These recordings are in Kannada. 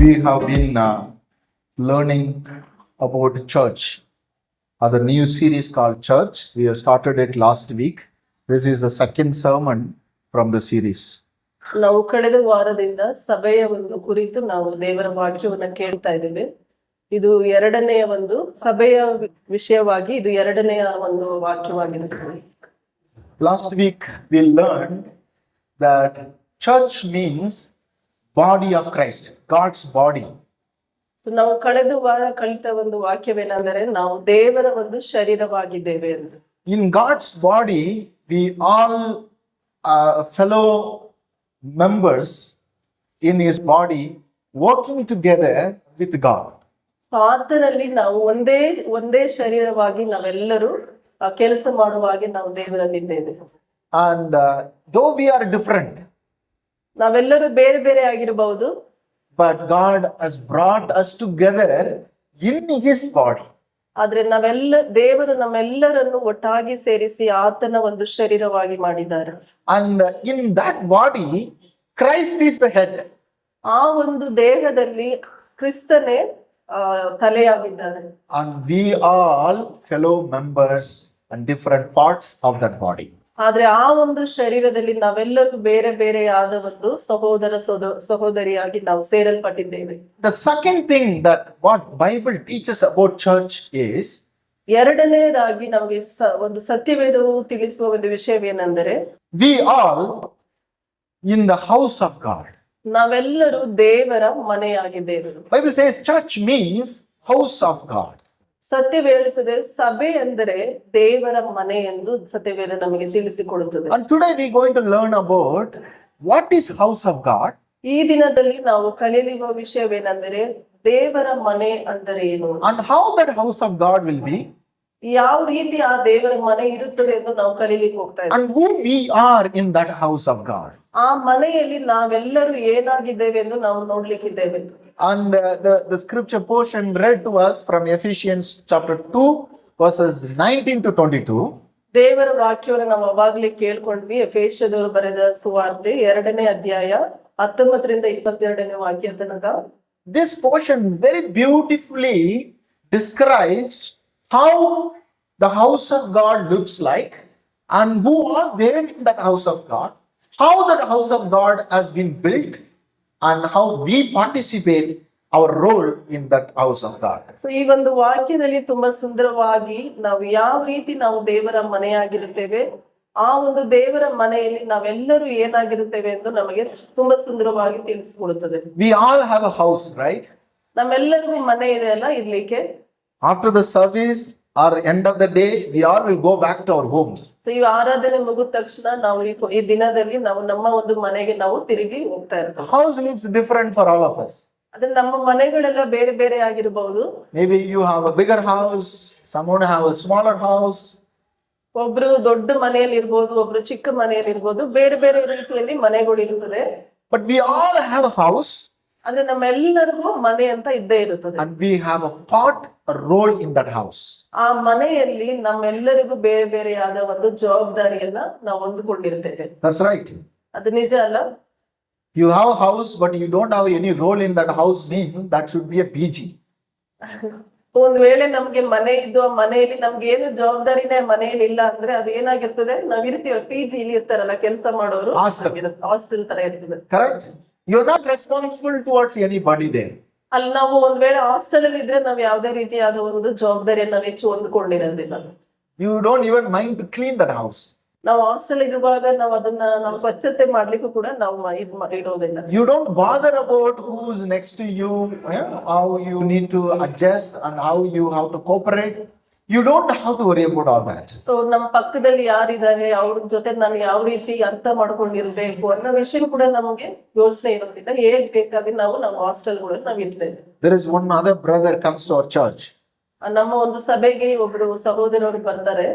We have been learning about church. The new series called Church. We have started it last week. This is the second sermon from the series. ನಾವು ಕಳೆದ ವಾರದಿಂದ ಸಭೆಯ ಒಂದು ಕುರಿತು ನಾವು ದೇವರ ವಾಕ್ಯವನ್ನ ಕೇಳ್ತಾ ಇದ್ದೇವೆ. ಇದು ಎರಡನೆಯ ಒಂದು ಸಭೆಯ ವಿಷಯವಾಗಿ ಇದು ಎರಡನೆಯ ಒಂದು ವಾಕ್ಯವಾಗಿದೆ. Last week we learned that church means body of Christ, God's body. So ನಾವು ಕಳೆದ ವಾರ ಕಲಿತ ಒಂದು ವಾಕ್ಯವೇನೆಂದರೆ ನಾವು ದೇವರ ಒಂದು ಶರೀರವಾಗಿದ್ದೇವೆ ಅಂತ. In God's body we all fellow members in his body working together with God. ಆತನಲ್ಲಿ ನಾವು ಒಂದೇ ಶರೀರವಾಗಿ ನಾವೆಲ್ಲರೂ ಕೆಲಸ ಮಾಡುವಾಗೆ ನಾವು ದೇವರಲ್ಲಿದ್ದೇವೆ. And though we are different, ನಾವೆಲ್ಲರೂ ಬೇರೆ ಬೇರೆ ಆಗಿರಬಹುದು, but God has brought us together in his body. ಆದ್ರೆ ದೇವರು ನಮ್ಮೆಲ್ಲರನ್ನು ಒಟ್ಟಾಗಿ ಸೇರಿಸಿ ಆತನ ಒಂದು ಶರೀರವಾಗಿ ಮಾಡಿದ್ದಾರೆ. And in that body Christ is the head. ಆ ಒಂದು ದೇಹದಲ್ಲಿ ಕ್ರಿಸ್ತನೇ ತಲೆಯಾಗಿದ್ದಾನೆ. And we all fellow members and different parts of that body. ಆದ್ರೆ ಆ ಒಂದು ಶರೀರದಲ್ಲಿ ನಾವೆಲ್ಲರೂ ಬೇರೆ ಬೇರೆಯಾದ ಒಂದು ಸಹೋದರಿಯಾಗಿ ನಾವು ಸೇರಲ್ಪಟ್ಟಿದ್ದೇವೆ. The second thing that what Bible teaches about church is, ಎರಡನೇದಾಗಿ ನಮಗೆ ಒಂದು ಸತ್ಯವೇದವು ತಿಳಿಸುವ ಒಂದು ವಿಷಯವೇನೆಂದರೆ, we all in the house of God. ನಾವೆಲ್ಲರೂ ದೇವರ ಮನೆಯಾಗಿದ್ದೇವೆ. Bible says church means house of God. ಸತ್ಯವೇದ ಹೇಳುತ್ತದೆ ಸಭೆ ಅಂದರೆ ದೇವರ ಮನೆ ಎಂದು ಸತ್ಯವೇದ ನಮಗೆ ತಿಳಿಸಿಕೊಡುತ್ತದೆ. And today we are going to learn about what is house of God. ಈ ದಿನದಲ್ಲಿ ನಾವು ಕಲಿಯುವ ವಿಷಯವೇನೆಂದರೆ ದೇವರ ಮನೆ ಅಂದರೆ ಏನು, and how that house of God will be, ಯಾವ ರೀತಿ ಆ ದೇವರ ಮನೆ ಇರುತ್ತದೆ ಎಂದು ನಾವು ಕಲಿಲಿಕ್ಕೆ ಹೋಗ್ತಾ ಇದ್ದೇವೆ. and who we are in that house of God. ಆ ಮನೆಯಲ್ಲಿ ನಾವೆಲ್ಲರೂ ಏನಾಗಿದ್ದೇವೆ ಎಂದು ನಾವು ನೋಡ್ಲಿಕ್ಕಿದ್ದೇವೆ. And the scripture portion read to us from Ephesians chapter 2 verses 19 to 22. ದೇವರ ವಾಕ್ಯವನ್ನು ನಾವು ಅವಾಗಲೇ ಕೇಳ್ಕೊಂಡ್ವಿ. ಎಫೆಸದವರು ಬರೆದ ಸುವಾರ್ತೆ 2ನೇ ಅಧ್ಯಾಯ 19ರಿಂದ 22ನೇ ವಾಕ್ಯ ತನಕ. This portion very beautifully describes how the house of God looks like and who are there in that house of God, how that house of God has been built, and how we participate our role in that house of God. So ಈ ಒಂದು ವಾಕ್ಯದಲ್ಲಿ ತುಂಬಾ ಸುಂದರವಾಗಿ ನಾವು ಯಾವ ರೀತಿ ನಾವು ದೇವರ ಮನೆಯಾಗಿರುತ್ತೇವೆ, ಆ ಒಂದು ದೇವರ ಮನೆಯಲ್ಲಿ ನಾವೆಲ್ಲರೂ ಏನಾಗಿರುತ್ತೇವೆ ಎಂದು ನಮಗೆ ತುಂಬಾ ಸುಂದರವಾಗಿ ತಿಳಿಸಿಕೊಡುತ್ತದೆ. We all have a house, right? ನಮ್ಮೆಲ್ಲರಿಗೂ ಮನೆ ಇದೆ ಅಲ್ಲ ಇರ್ಲಿಕ್ಕೆ. After the service or end of the day, we all will go back to our homes. So ಈ ಆರಾಧನೆ ಮುಗಿದ ತಕ್ಷಣ ನಾವು ಈ ದಿನದಲ್ಲಿ ನಾವು ನಮ್ಮ ಒಂದು ಮನೆಗೆ ನಾವು ತಿರುಗಿ ಹೋಗ್ತಾ ಇರ್ತೇವೆ. House looks different for all of us. ಅದ್ರೆ ನಮ್ಮ ಮನೆಗಳೆಲ್ಲ ಬೇರೆ ಬೇರೆ ಆಗಿರಬಹುದು. Maybe you have a bigger house, someone have a smaller house. ಒಬ್ರು ದೊಡ್ಡ ಮನೆಯಲ್ಲಿ ಇರ್ಬೋದು, ಒಬ್ರು ಚಿಕ್ಕ ಮನೆಯಲ್ಲಿ ಇರ್ಬೋದು, ಬೇರೆ ಬೇರೆ ರೀತಿಯಲ್ಲಿ ಮನೆಗಳು ಇರುತ್ತದೆ. But we all have a house. ಅಂದ್ರೆ ನಮ್ಮೆಲ್ಲರಿಗೂ ಮನೆ ಅಂತ ಇದ್ದೇ ಇರುತ್ತದೆ. And we have a part, a role in that house. ಆ ಮನೆಯಲ್ಲಿ ನಮ್ಮೆಲ್ಲರಿಗೂ ಬೇರೆ ಬೇರೆಯಾದ ಒಂದು ಜವಾಬ್ದಾರಿಯನ್ನ ನಾವು ಹೊಂದಿಕೊಂಡಿರ್ತೇವೆ. That's right. ಅದು ನಿಜ ಅಲ್ಲ? You have a house but you don't have any role in that house, means that should be a PG. ಒಂದ್ ವೇಳೆ ನಮ್ಗೆ ಮನೆ ಇದ್ದು ಆ ಮನೆಯಲ್ಲಿ ನಮ್ಗೆ ಏನು ಜವಾಬ್ದಾರಿನೇ ಮನೆಯಲ್ಲಿ ಇಲ್ಲ ಅಂದ್ರೆ ಅದು ಏನಾಗಿರ್ತದೆ, ನಾವ್ ಇರ್ತೀವಿ PG ಇಲ್ಲಿ ಇರ್ತಾರಲ್ಲ ಕೆಲಸ ಮಾಡೋರು, ಹಾಸ್ಟೆಲ್ ತರ ಇರ್ತದೆ. Correct? You're not responsible towards anybody there. ಅಲ್ಲಿ ನಾವು ಒಂದ್ ವೇಳೆ ಹಾಸ್ಟೆಲ್ ಅಲ್ಲಿ ಇದ್ರೆ ನಾವ್ ಯಾವ್ದೇ ರೀತಿಯಾದ ಒಂದು ಜವಾಬ್ದಾರಿಯನ್ನು ನಾವು ಹೆಚ್ಚು ಹೊಂದ್ಕೊಂಡಿರೋದಿಲ್ಲ. You don't even mind to clean that house. ನಾವು ಹಾಸ್ಟೆಲ್ ಇರುವಾಗ ನಾವು ಅದನ್ನ ನಾವು ಸ್ವಚ್ಛತೆ ಮಾಡ್ಲಿಕ್ಕೂ ಕೂಡ ನಾವು ಇಡೋದಿಲ್ಲ. You don't bother about who's next to you, how you need to adjust and how you have to cooperate. You don't have to worry about all that. So ನಮ್ಮ ಪಕ್ಕದಲ್ಲಿ ಯಾರಿದ್ದಾರೆ, ಅವ್ರ ಜೊತೆ ನಾನು ಯಾವ ರೀತಿ ಅರ್ಥ ಮಾಡ್ಕೊಂಡಿರ್ಬೇಕು ಅನ್ನೋ ವಿಷಯ ಕೂಡ ನಮಗೆ ಯೋಚನೆ ಇರೋದಿಲ್ಲ. ಹೇಗ್ ಬೇಕಾಗಿ ನಾವು ಹಾಸ್ಟೆಲ್ ಕೂಡ ನಾವು ಇರ್ತೇವೆ. There is one other brother comes to our church. ನಮ್ಮ ಒಂದು ಸಭೆಗೆ ಒಬ್ರು ಸಹೋದರರು ಬರ್ತಾರೆ.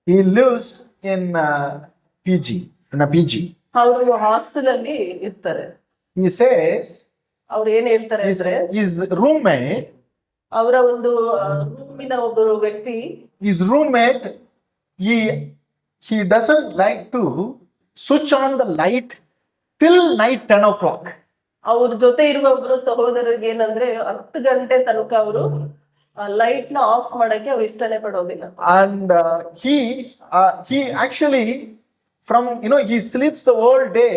He lives in PG, in a PG. ಅವರು ಹಾಸ್ಟೆಲ್ ಅಲ್ಲಿ ಇರ್ತಾರೆ. He says, ಅವ್ರು ಏನ್ ಹೇಳ್ತಾರೆ ಅಂದ್ರೆ, his roommate, ಅವರ ಒಂದು ರೂಮಿನ ಒಬ್ಬರು ವ್ಯಕ್ತಿ, his roommate, he doesn't like to switch on the light till night 10 o'clock. ಅವ್ರ ಜೊತೆ ಇರುವ ಒಬ್ರು ಸಹೋದರರಿಗೆ ಏನಂದ್ರೆ 10 ಗಂಟೆ ತನಕ ಅವರು ಲೈಟ್ ನ ಆಫ್ ಮಾಡಕ್ಕೆ ಅವ್ರು ಇಷ್ಟನೇ ಪಡೋದಿಲ್ಲ. And he actually, from, he sleeps the whole day.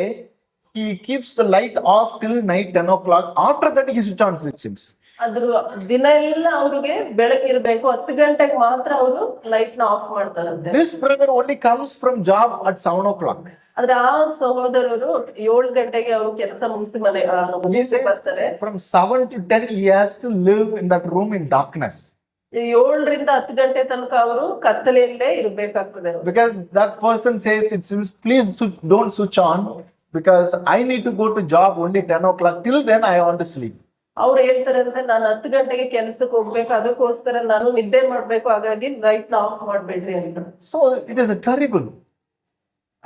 He keeps the light off till night 10 o'clock. After that he switch on, it seems. ಅದ್ರ ದಿನ ಎಲ್ಲ ಅವ್ರಿಗೆ ಬೆಳಕಿರ್ಬೇಕು, 10 ಗಂಟೆಗೆ ಮಾತ್ರ ಅವರು ಲೈಟ್ ನ ಆಫ್ ಮಾಡ್ತಾರಂತೆ. This brother only comes from job at 7 o'clock. ಆದ್ರೆ ಆ ಸಹೋದರರು 7 ಗಂಟೆಗೆ ಅವರು ಕೆಲಸ ಮುಗಿಸಿ ಬರ್ತಾರೆ. From 7 to 10 he has to live in that room in darkness. 7ರಿಂದ 10 ಗಂಟೆ ತನಕ ಅವರು ಕತ್ತಲೆಯಲ್ಲೇ ಇರ್ಬೇಕಾಗ್ತದೆ. Because that person says, it seems, please don't switch on, because I need to go to job only 10 o'clock. Till then I want to sleep. ಅವ್ರು ಹೇಳ್ತಾರಂತೆ, ನಾನು 10 ಗಂಟೆಗೆ ಕೆಲ್ಸಕ್ಕೆ ಹೋಗ್ಬೇಕು, ಅದಕ್ಕೋಸ್ಕರ ನಾನು ನಿದ್ದೆ ಮಾಡ್ಬೇಕು, ಹಾಗಾಗಿ ಲೈಟ್ ನ ಆಫ್ ಮಾಡ್ಬೇಡ್ರಿ ಅಂತ. So it is a terrible.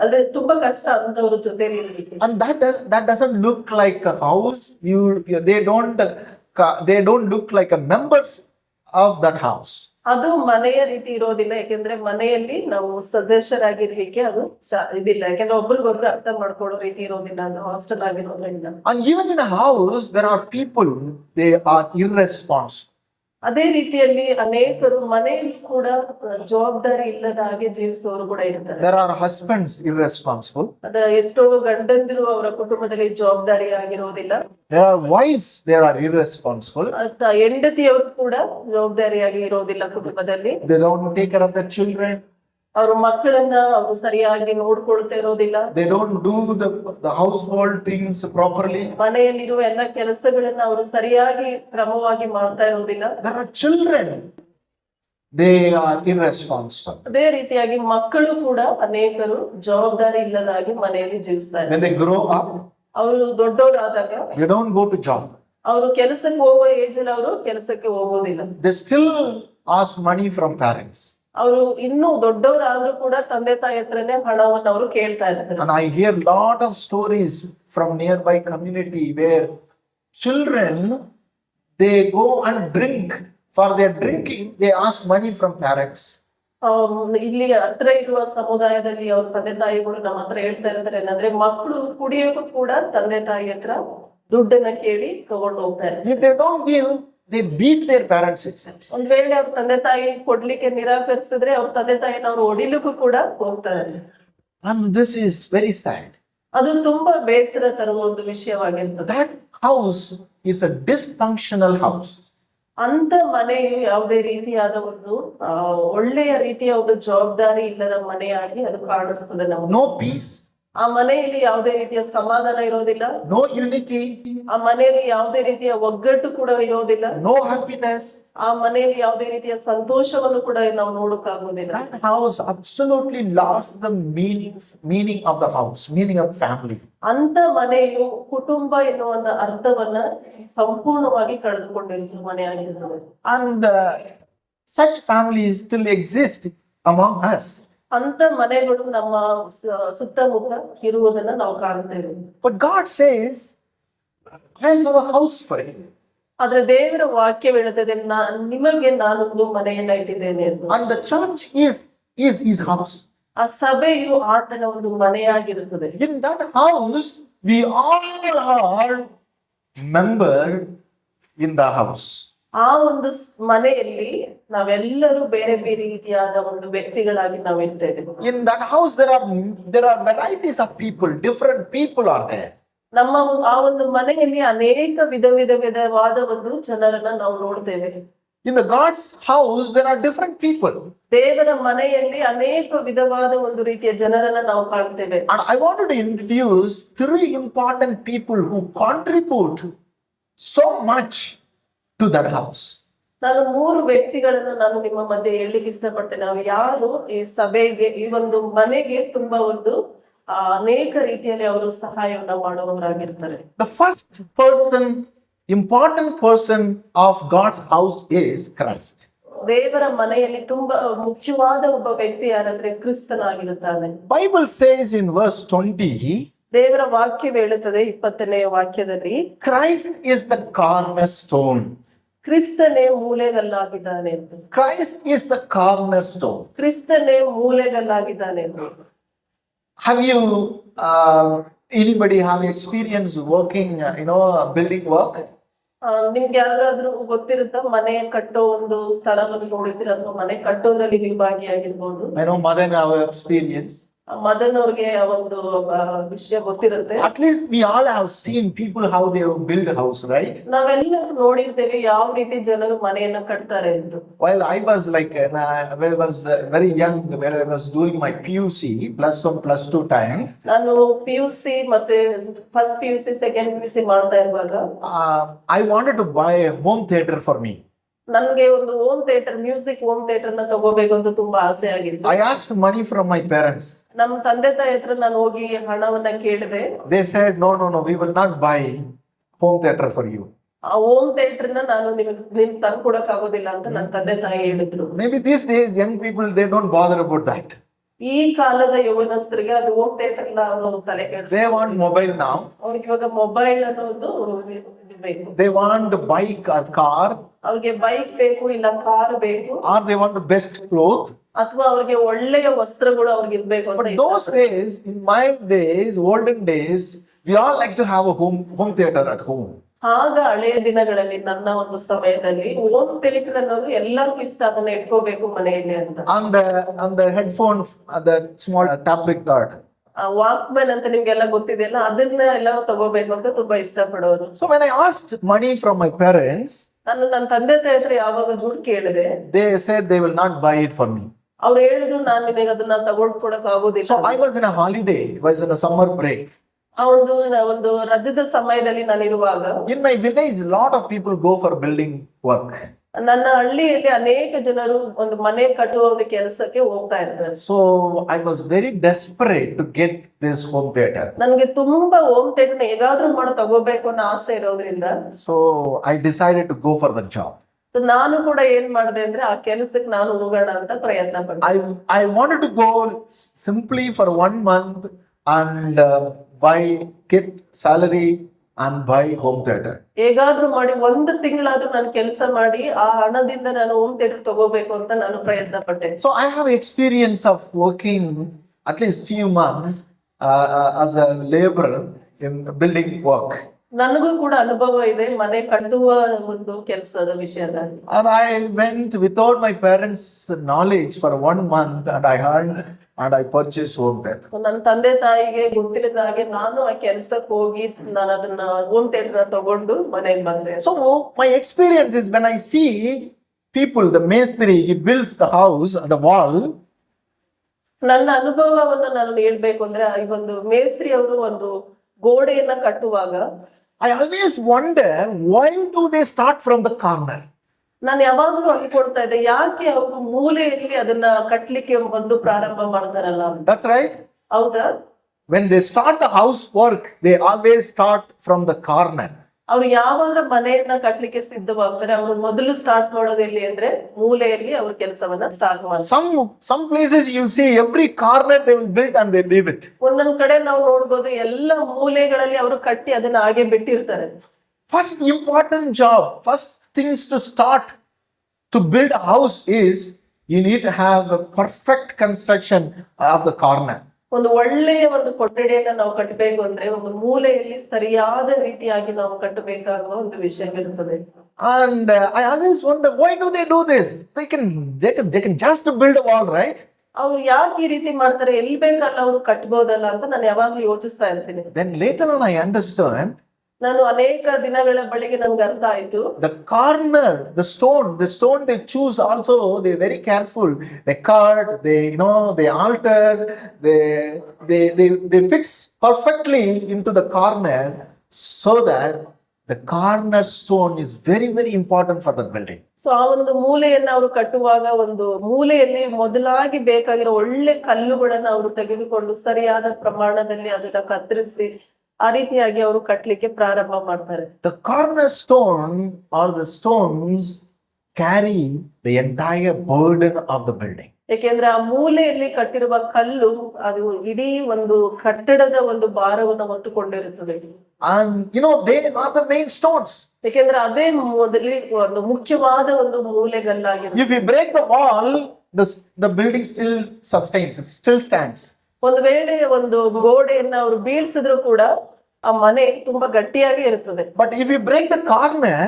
ಆದ್ರೆ ತುಂಬಾ ಕಷ್ಟ ಅಂತವ್ರ ಜೊತೆ ಇರ್ಲಿಕ್ಕೆ. And that doesn't look like a house. They don't look like a members of that house. ಅದು ಮನೆಯ ರೀತಿ ಇರೋದಿಲ್ಲ. ಯಾಕೆಂದ್ರೆ ಮನೆಯಲ್ಲಿ ನಾವು ಸದಸ್ಯರಾಗಿರ್ಲಿಕ್ಕೆ ಅದು ಇದಿಲ್ಲ. ಯಾಕಂದ್ರೆ ಒಬ್ರಿಗೊಬ್ರು ಅರ್ಥ ಮಾಡ್ಕೊಳ್ಳೋ ರೀತಿ ಇರೋದಿಲ್ಲ, ಅದು ಹಾಸ್ಟೆಲ್ ಆಗಿರೋದ್ರಿಂದ. And even in a house there are people, they are irresponsible. ಅದೇ ರೀತಿಯಲ್ಲಿ ಅನೇಕರು ಮನೆಯಲ್ಲಿ ಕೂಡ ಜವಾಬ್ದಾರಿ ಇಲ್ಲದ ಹಾಗೆ ಜೀವಿಸುವವರು ಕೂಡ ಇರ್ತಾರೆ. There are husbands irresponsible. ಎಷ್ಟೋ ಗಂಡಂದಿರು ಅವರ ಕುಟುಂಬದಲ್ಲಿ ಜವಾಬ್ದಾರಿ ಆಗಿರೋದಿಲ್ಲ. There are wives, they are irresponsible. ಹೆಂಡತಿಯವರು ಕೂಡ ಜವಾಬ್ದಾರಿಯಾಗಿ ಇರೋದಿಲ್ಲ ಕುಟುಂಬದಲ್ಲಿ. They don't take care of their children. ಅವ್ರ ಮಕ್ಕಳನ್ನ ಅವರು ಸರಿಯಾಗಿ ನೋಡ್ಕೊಳ್ತಾ ಇರೋದಿಲ್ಲ. They don't do the household things properly. ಮನೆಯಲ್ಲಿರುವ ಎಲ್ಲ ಕೆಲಸಗಳನ್ನ ಅವರು ಸರಿಯಾಗಿ ಕ್ರಮವಾಗಿ ಮಾಡ್ತಾ ಇರೋದಿಲ್ಲ. There are children, they are irresponsible. ಅದೇ ರೀತಿಯಾಗಿ ಮಕ್ಕಳು ಕೂಡ ಅನೇಕರು ಜವಾಬ್ದಾರಿ ಇಲ್ಲದಾಗಿ ಮನೆಯಲ್ಲಿ ಜೀವಿಸ್ತಾ ಇದ್ದಾರೆ. When they grow up, ಅವರು ದೊಡ್ಡವರಾದಾಗ they don't go to job. ಅವರು ಕೆಲಸಕ್ಕೆ ಹೋಗೋ ಏಜ್ ಅಲ್ಲಿ ಅವರು ಕೆಲಸಕ್ಕೆ ಹೋಗೋದಿಲ್ಲ. They still ask money from parents. ಅವರು ಇನ್ನೂ ದೊಡ್ಡವರಾದ್ರೂ ಕೂಡ ತಂದೆ ತಾಯಿ ಹತ್ರನೇ ಹಣವನ್ನು ಅವರು ಕೇಳ್ತಾ ಇರ್ತಾರೆ. And I hear lot of stories from nearby community where children, they go and drink. For their drinking they ask money from parents. ಇಲ್ಲಿ ಹತ್ರ ಇರುವ ಸಮುದಾಯದಲ್ಲಿ ಅವ್ರ ತಂದೆ ತಾಯಿಗಳು ನಮ್ಮ ಹತ್ರ ಹೇಳ್ತಾ ಇರ್ತಾರೆ ಏನಂದ್ರೆ, ಮಕ್ಕಳು ಕುಡಿಯೋಕು ಕೂಡ ತಂದೆ ತಾಯಿ ಹತ್ರ ದುಡ್ಡನ್ನ ಕೇಳಿ ತಗೊಂಡು ಹೋಗ್ತಾರೆ. If they don't give, they beat their parents itself. ಒಂದ್ ವೇಳೆ ಅವ್ರ ತಂದೆ ತಾಯಿ ಕೊಡ್ಲಿಕ್ಕೆ ನಿರಾಕರಿಸಿದ್ರೆ ಅವ್ರ ತಂದೆ ತಾಯಿನ ಅವ್ರು ಹೊಡಿಲಿಕ್ಕೂ ಕೂಡ ಹೋಗ್ತಾರೆ. And this is very sad. ಅದು ತುಂಬಾ ಬೇಸರ ತರುವ ಒಂದು ವಿಷಯವಾಗಿರ್ತದೆ. That house is a dysfunctional house. ಅಂತ ಮನೆಯು ಯಾವುದೇ ರೀತಿಯಾದ ಒಂದು ಒಳ್ಳೆಯ ರೀತಿಯ ಒಂದು ಜವಾಬ್ದಾರಿ ಇಲ್ಲದ ಮನೆಯಾಗಿ ಅದು ಕಾಣಿಸ್ತದೆ ನಮ್ಗೆ. No peace. ಆ ಮನೆಯಲ್ಲಿ ಯಾವುದೇ ರೀತಿಯ ಸಮಾಧಾನ ಇರೋದಿಲ್ಲ. No unity. ಆ ಮನೆಯಲ್ಲಿ ಯಾವುದೇ ರೀತಿಯ ಒಗ್ಗಟ್ಟು ಕೂಡ ಇರೋದಿಲ್ಲ. No happiness. ಆ ಮನೆಯಲ್ಲಿ ಯಾವುದೇ ರೀತಿಯ ಸಂತೋಷವನ್ನು ಕೂಡ ನಾವು ನೋಡಕ್ಕಾಗೋದಿಲ್ಲ. That house absolutely lost the meaning of the house, meaning of family. ಅಂತ ಮನೆಯು ಕುಟುಂಬ ಎನ್ನುವ ಅರ್ಥವನ್ನ ಸಂಪೂರ್ಣವಾಗಿ ಕಳೆದುಕೊಂಡಿರುವ ಮನೆಯಾಗಿರ್ತದೆ. And such families still exist among us. ಅಂತ ಮನೆಗಳು ನಮ್ಮ ಸುತ್ತಮುತ್ತ ಇರುವುದನ್ನ ನಾವು ಕಾಣ್ತೇವೆ. But God says, I have a house for you. ಆದ್ರೆ ದೇವರ ವಾಕ್ಯ ಹೇಳುತ್ತದೆ, ನಿಮಗೆ ನಾನೊಂದು ಮನೆಯನ್ನ ಇಟ್ಟಿದ್ದೇನೆ ಎಂದು. And the church is his house. ಆ ಸಭೆಯು ಆತನ ಒಂದು ಮನೆಯಾಗಿರುತ್ತದೆ. In that house we all are member in the house. ಆ ಒಂದು ಮನೆಯಲ್ಲಿ ನಾವೆಲ್ಲರೂ ಬೇರೆ ಬೇರೆ ರೀತಿಯಾದ ಒಂದು ವ್ಯಕ್ತಿಗಳಾಗಿ ನಾವು ಇರ್ತೇವೆ. In that house there are varieties of people, different people are there. ನಮ್ಮ ಆ ಒಂದು ಮನೆಯಲ್ಲಿ ಅನೇಕ ವಿಧವಾದ ಒಂದು ಜನರನ್ನ ನಾವು ನೋಡ್ತೇವೆ. In the God's house there are different people. ದೇವರ ಮನೆಯಲ್ಲಿ ಅನೇಕ ವಿಧವಾದ ಒಂದು ರೀತಿಯ ಜನರನ್ನ ನಾವು ಕಾಣ್ತೇವೆ. And I wanted to introduce 3 important people who contribute so much to that house. ನಾನು 3 ವ್ಯಕ್ತಿಗಳನ್ನು ನಾನು ನಿಮ್ಮ ಮಧ್ಯೆ ಹೇಳಲಿಕ್ಕೆ ಇಷ್ಟಪಡ್ತೇನೆ. ನಾವು ಯಾರು ಈ ಸಭೆಗೆ, ಈ ಒಂದು ಮನೆಗೆ ತುಂಬಾ ಒಂದು ಅನೇಕ ರೀತಿಯಲ್ಲಿ ಅವರು ಸಹಾಯವನ್ನು ಮಾಡುವವರಾಗಿರ್ತಾರೆ. The first important person of God's house is Christ. ದೇವರ ಮನೆಯಲ್ಲಿ ತುಂಬಾ ಮುಖ್ಯವಾದ ಒಬ್ಬ ವ್ಯಕ್ತಿ ಯಾರಂದ್ರೆ ಕ್ರಿಸ್ತನಾಗಿರುತ್ತಾನೆ. Bible says in verse 20, ದೇವರ ವಾಕ್ಯ ಹೇಳುತ್ತದೆ 20ನೇ ವಾಕ್ಯದಲ್ಲಿ, Christ is the cornerstone. ಕ್ರಿಸ್ತನೇ ಮೂಲೆಗಲ್ಲಾಗಿದ್ದಾನೆ ಎಂದು. Christ is the cornerstone. ಕ್ರಿಸ್ತನೇ ಮೂಲೆಗಲ್ಲಾಗಿದ್ದಾನೆ ಎಂದು. Have you Anybody have experience working, building work? ನಿಮ್ಗೆ ಯಾರಿಗಾದ್ರೂ ಗೊತ್ತಿರುತ್ತಾ ಮನೆ ಕಟ್ಟೋ ಒಂದು ಸ್ಥಳವನ್ನು ನೋಡಿದ್ರೆ ಅಥವಾ ಮನೆ ಕಟ್ಟೋದ್ರಲ್ಲಿ ನೀವು ಭಾಗಿಯಾಗಿರ್ಬೋದು. I know Madan have experience. Madan ಅವ್ರಿಗೆ ಆ ಒಂದು ವಿಷಯ ಗೊತ್ತಿರುತ್ತೆ. At least we all have seen people how they build a house, right? ನಾವೆಲ್ಲ ನೋಡಿರ್ತೇವೆ ಯಾವ ರೀತಿ ಜನರು ಮನೆಯನ್ನ ಕಟ್ತಾರೆ ಎಂದು. While I was when I was very young, when I was doing my PUC +1 +2 time, ನಾನು PUC ಮತ್ತೆ ಫಸ್ಟ್ PUC ಸೆಕೆಂಡ್ PUC ಮಾಡ್ತಾ ಇರುವಾಗ I wanted to buy a home theater for me. ನನ್ಗೆ ಒಂದು home theatre, music home theatre ನ ತಗೋಬೇಕು ಅಂತ ತುಂಬಾ ಆಸೆ ಆಗಿತ್ತು. I asked money from my parents. ನಮ್ಮ ತಂದೆ ತಾಯಿ ಹತ್ರ ನಾನು ಹೋಗಿ ಹಣವನ್ನ ಕೇಳಿದೆ. They said, no, we will not buy home theater for you. ಆ ಹೋಮ್ ಥಿಯೇಟರ್ ನ ನಾನು ನಿಮ್ಗೆ ತಂದು ಕೊಡಕ್ ಆಗೋದಿಲ್ಲ ಅಂತ ನನ್ನ ತಂದೆ ತಾಯಿ ಹೇಳಿದ್ರು. Maybe these days young people, they don't bother about that. ಈ ಕಾಲದ ಯೌವನಸ್ಥರಿಗೆ ಅದು ಹೋಮ್ ಥಿಯೇಟರ್ ನ ಅವರು ತಲೆ ಕೆಡಿಸ್ತಾರೆ. They want mobile now. ಅವ್ರಿಗೆ ಇವಾಗ ಮೊಬೈಲ್ ಅನ್ನೋದು ಬೇಕು. They want bike or car. ಅವ್ರಿಗೆ ಬೈಕ್ ಬೇಕು, ಇಲ್ಲ ಕಾರ್ ಬೇಕು, or they want the best clothes. ಅಥವಾ ಅವ್ರಿಗೆ ಒಳ್ಳೆಯ ವಸ್ತ್ರಗಳು ಅವ್ರಿಗೆ ಇರ್ಬೇಕು ಅಂತ. But those days, in my days, olden days, we all like to have a home theater at home. ಆಗ ಹಳೆಯ ದಿನಗಳಲ್ಲಿ ನನ್ನ ಒಂದು ಸಮಯದಲ್ಲಿ ಹೋಮ್ ಥಿಯೇಟರ್ ಅನ್ನೋದು ಎಲ್ಲರಿಗೂ ಇಷ್ಟ, ಅದನ್ನ ಇಟ್ಕೋಬೇಕು ಮನೆಯಲ್ಲಿ ಅಂತ. On the headphone, the small tape record. Walkman ಅಂತ ನಿಮ್ಗೆಲ್ಲ ಗೊತ್ತಿದೆಯಲ್ಲ, ಅದನ್ನ ಎಲ್ಲರೂ ತಗೋಬೇಕು ಅಂತ ತುಂಬಾ ಇಷ್ಟ ಪಡೋರು. So when I asked money from my parents, ನಾನು ನನ್ನ ತಂದೆ ತಾಯಿ ಹತ್ರ ಯಾವಾಗ ದುಡ್ಡು ಕೇಳಿದೆ, they said they will not buy it for me. ಅವ್ರು ಹೇಳಿದ್ರು ನಾನು ನಿನಗೆ ಅದನ್ನ ತಗೊಳ್ಕೊಡಕ್ ಆಗೋದಿಲ್ಲ. So I was in a holiday, I was in a summer break. ಆ ಒಂದು ರಜದ ಸಮಯದಲ್ಲಿ ನಾನು ಇರುವಾಗ In my village, a lot of people go for building work. ನನ್ನ ಹಳ್ಳಿಯಲ್ಲಿ ಅನೇಕ ಜನರು ಒಂದು ಮನೆ ಕಟ್ಟುವ ಒಂದು ಕೆಲಸಕ್ಕೆ ಹೋಗ್ತಾ ಇರ್ತಾರೆ. So I was very desperate to get this home theater. ನನಗೆ ತುಂಬಾ ಹೋಮ್ ಥಿಯೇಟರ್ ಹೇಗಾದ್ರೂ ಮಾಡಿ ತಗೋಬೇಕು ಅನ್ನೋ ಆಸೆ ಇರೋದ್ರಿಂದ So I decided to go for the job. So ನಾನು ಕೂಡ ಏನ್ ಮಾಡಿದೆ ಅಂದ್ರೆ ಆ ಕೆಲಸಕ್ಕೆ ನಾನು ಹೋಗೋಣ ಅಂತ ಪ್ರಯತ್ನ ಪಟ್ಟೆ. I wanted to go simply for 1 month and get salary and buy home theater. ಹೇಗಾದ್ರೂ ಮಾಡಿ 1 ತಿಂಗಳಾದ್ರೂ ನಾನು ಕೆಲಸ ಮಾಡಿ ಆ ಹಣದಿಂದ ನಾನು ಹೋಮ್ ಥಿಯೇಟರ್ ತಗೋಬೇಕು ಅಂತ ನಾನು ಪ್ರಯತ್ನ ಪಟ್ಟೆ. So I have experience of working at least few months as a laborer in building work. ನನಗೂ ಕೂಡ ಅನುಭವ ಇದೆ ಮನೆ ಕಟ್ಟುವ ಒಂದು ಕೆಲಸದ ವಿಷಯದಲ್ಲಿ. And I went without my parents' knowledge for 1 month and I earned and I purchased home theater. ನನ್ನ ತಂದೆ ತಾಯಿಗೆ ಗೊತ್ತಿಲ್ಲದ ಹಾಗೆ ನಾನು ಆ ಕೆಲಸಕ್ಕೆ ಹೋಗಿ ನಾನು ಅದನ್ನ ಹೋಮ್ ಥಿಯೇಟರ್ ತಗೊಂಡು ಮನೆಗೆ ಬಂದೆ. So my experience is when I see people, the Mestri, he builds the house and the wall. ನನ್ನ ಅನುಭವವನ್ನು ನಾನು ಹೇಳ್ಬೇಕು ಅಂದ್ರೆ ಈ ಒಂದು ಮೇಸ್ತ್ರಿ ಅವರು ಒಂದು ಗೋಡೆಯನ್ನ ಕಟ್ಟುವಾಗ I always wonder, why do they start from the corner? ನಾನು ಯಾವಾಗ್ಲೂ ಅನ್ಕೊಡ್ತಾ ಇದ್ದೆ, ಯಾಕೆ ಅವರು ಮೂಲೆಯಲ್ಲಿ ಅದನ್ನ ಕಟ್ಲಿಕ್ಕೆ ಒಂದು ಪ್ರಾರಂಭ ಮಾಡ್ತಾರಲ್ಲ. That's right. ಹೌದಾ? When they start the house work, they always start from the corner. ಅವ್ರು ಯಾವಾಗ ಮನೆಯನ್ನ ಕಟ್ಲಿಕ್ಕೆ ಸಿದ್ಧವಾಗ್ತಾರೆ, ಅವ್ರು ಮೊದಲು ಸ್ಟಾರ್ಟ್ ಮಾಡೋದು ಎಲ್ಲಿ ಅಂದ್ರೆ ಮೂಲೆಯಲ್ಲಿ ಅವ್ರ ಕೆಲಸವನ್ನ ಸ್ಟಾರ್ಟ್ ಮಾಡ್ತಾರೆ. Some places you see every corner they will build and they leave it. ಒಂದೊಂದ್ ಕಡೆ ನಾವು ನೋಡ್ಬೋದು ಎಲ್ಲ ಮೂಲೆಗಳಲ್ಲಿ ಅವರು ಕಟ್ಟಿ ಅದನ್ನ ಹಾಗೆ ಬಿಟ್ಟಿರ್ತಾರೆ. First important job, first things to start to build a house is you need to have a perfect construction of the corner. ಒಂದು ಒಳ್ಳೆಯ ಒಂದು ಕೊಠಡಿಯನ್ನ ನಾವು ಕಟ್ಟಬೇಕು ಅಂದ್ರೆ ಒಂದು ಮೂಲೆಯಲ್ಲಿ ಸರಿಯಾದ ರೀತಿಯಾಗಿ ನಾವು ಕಟ್ಟಬೇಕಾಗುವ ಒಂದು ವಿಷಯವಿರುತ್ತದೆ. And I always wonder, why do they do this? They can just build a wall, right? ಅವ್ರು ಯಾಕೆ ಈ ರೀತಿ ಮಾಡ್ತಾರೆ, ಎಲ್ಲಿ ಬೇಕಲ್ಲ ಅವರು ಕಟ್ಬೋದಲ್ಲ ಅಂತ ನಾನು ಯಾವಾಗ್ಲೂ ಯೋಚಿಸ್ತಾ ಇರ್ತೀನಿ. Then later on I understand. ನಾನು ಅನೇಕ ದಿನಗಳ ಬಳಿಗೆ ನನ್ಗೆ ಅರ್ಥ ಆಯ್ತು. The corner, the stone they choose also, they're very careful. They cut, they alter, they fix perfectly into the corner so that the cornerstone is very, very important for the building. So ಆ ಒಂದು ಮೂಲೆಯನ್ನ ಅವರು ಕಟ್ಟುವಾಗ ಒಂದು ಮೂಲೆಯಲ್ಲಿ ಮೊದಲಾಗಿ ಬೇಕಾಗಿರೋ ಒಳ್ಳೆ ಕಲ್ಲುಗಳನ್ನ ಅವರು ತೆಗೆದುಕೊಂಡು ಸರಿಯಾದ ಪ್ರಮಾಣದಲ್ಲಿ ಅದನ್ನ ಕತ್ತರಿಸಿ ಆ ರೀತಿಯಾಗಿ ಅವರು ಕಟ್ಟಲಿಕ್ಕೆ ಪ್ರಾರಂಭ ಮಾಡ್ತಾರೆ. The cornerstone or the stones carry the entire burden of the building. ಯಾಕೆಂದ್ರೆ ಆ ಮೂಲೆಯಲ್ಲಿ ಕಟ್ಟಿರುವ ಕಲ್ಲು ಅದು ಇಡೀ ಒಂದು ಕಟ್ಟಡದ ಒಂದು ಭಾರವನ್ನು ಹೊತ್ತುಕೊಂಡಿರುತ್ತದೆ. And they are the main stones. ಯಾಕೆಂದ್ರೆ ಅದೇ ಮೊದಲಿ ಒಂದು ಮುಖ್ಯವಾದ ಒಂದು ಮೂಲೆಗಲ್ಲಾಗಿದೆ. If you break the wall, the building still sustains, it still stands. ಒಂದು ವೇಳೆ ಒಂದು ಗೋಡೆಯನ್ನ ಅವರು ಬೀಳ್ಸಿದ್ರು ಕೂಡ ಆ ಮನೆ ತುಂಬಾ ಗಟ್ಟಿಯಾಗಿ ಇರ್ತದೆ. But if you break the corner,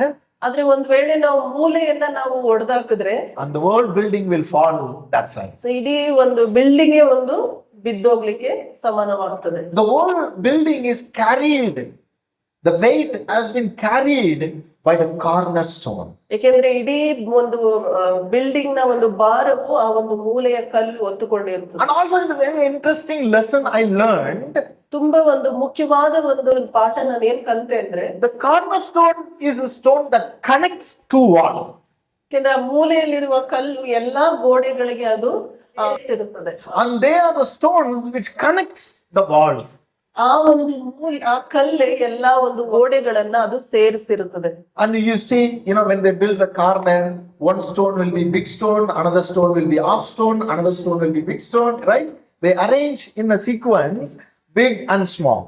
ಆದ್ರೆ ಒಂದ್ ವೇಳೆ ನಾವು ಮೂಲೆಯನ್ನ ನಾವು ಒಡೆದಾಕಿದ್ರೆ and the whole building will fall that side. So ಇಡೀ ಒಂದು ಬಿಲ್ಡಿಂಗ್ ಒಂದು ಬಿದ್ದೋಗ್ಲಿಕ್ಕೆ ಸಮಾನವಾಗ್ತದೆ. The whole building is carried. The weight has been carried by the cornerstone. ಏಕೆಂದ್ರೆ ಇಡೀ ಒಂದು ಬಿಲ್ಡಿಂಗ್ ನ ಒಂದು ಭಾರವು ಆ ಒಂದು ಮೂಲೆಯ ಕಲ್ಲು ಹೊತ್ತುಕೊಂಡಿರ್ತದೆ. And also the very interesting lesson I learned, ತುಂಬಾ ಒಂದು ಮುಖ್ಯವಾದ ಒಂದು ಪಾಠ ನಾನು ಏನ್ ಕಲಿತೆ ಅಂದ್ರೆ, the cornerstone is a stone that connects two walls. ಯಾಕೆಂದ್ರೆ ಆ ಮೂಲೆಯಲ್ಲಿರುವ ಕಲ್ಲು ಎಲ್ಲಾ ಗೋಡೆಗಳಿಗೆ ಅದು ಇರುತ್ತದೆ. And they are the stones which connects the walls. ಆ ಒಂದು ಆ ಕಲ್ಲು ಎಲ್ಲಾ ಒಂದು ಗೋಡೆಗಳನ್ನ ಅದು ಸೇರಿಸಿರುತ್ತದೆ. And you see, when they build the corner, one stone will be big stone, another stone will be half stone, another stone will be big stone, right? They arrange in a sequence, big and small.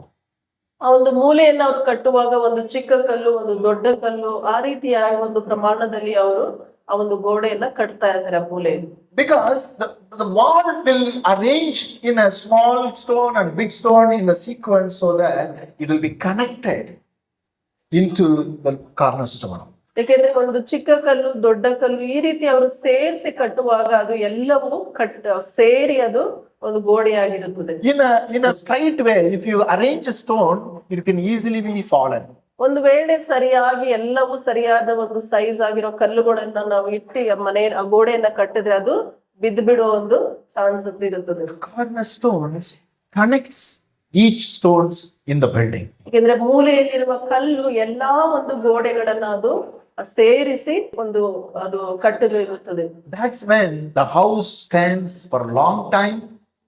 ಆ ಒಂದು ಮೂಲೆಯನ್ನ ಅವರು ಕಟ್ಟುವಾಗ ಒಂದು ಚಿಕ್ಕ ಕಲ್ಲು, ಒಂದು ದೊಡ್ಡ ಕಲ್ಲು, ಆ ರೀತಿಯ ಒಂದು ಪ್ರಮಾಣದಲ್ಲಿ ಅವರು ಆ ಒಂದು ಗೋಡೆಯನ್ನ ಕಟ್ತಾ ಇದ್ದಾರೆ ಆ ಮೂಲೆಯಲ್ಲಿ. Because the wall will arrange in a small stone and big stone in the sequence so that it will be connected into the cornerstone. ಯಾಕೆಂದ್ರೆ ಒಂದು ಚಿಕ್ಕ ಕಲ್ಲು, ದೊಡ್ಡ ಕಲ್ಲು ಈ ರೀತಿ ಅವರು ಸೇರಿಸಿ ಕಟ್ಟುವಾಗ ಅದು ಎಲ್ಲವೂ ಸೇರಿ ಅದು ಒಂದು ಗೋಡೆಯಾಗಿರುತ್ತದೆ. In a straight way, if you arrange a stone, it can easily be fallen. ಒಂದು ವೇಳೆ ಸರಿಯಾಗಿ ಎಲ್ಲವೂ ಸರಿಯಾದ ಒಂದು ಸೈಜ್ ಆಗಿರೋ ಕಲ್ಲುಗಳನ್ನ ನಾವು ಇಟ್ಟು ಆ ಗೋಡೆಯನ್ನ ಕಟ್ಟಿದ್ರೆ ಅದು ಬಿದ್ದು ಬಿಡುವ ಒಂದು ಚಾನ್ಸಸ್ ಇರುತ್ತದೆ. Cornerstones connects each stones in the building. ಯಾಕೆಂದ್ರೆ ಮೂಲೆಯಲ್ಲಿರುವ ಕಲ್ಲು ಎಲ್ಲಾ ಒಂದು ಗೋಡೆಗಳನ್ನ ಅದು ಸೇರಿಸಿ ಅದು ಕಟ್ಟಲಿರುತ್ತದೆ. That's when the house stands for a long time.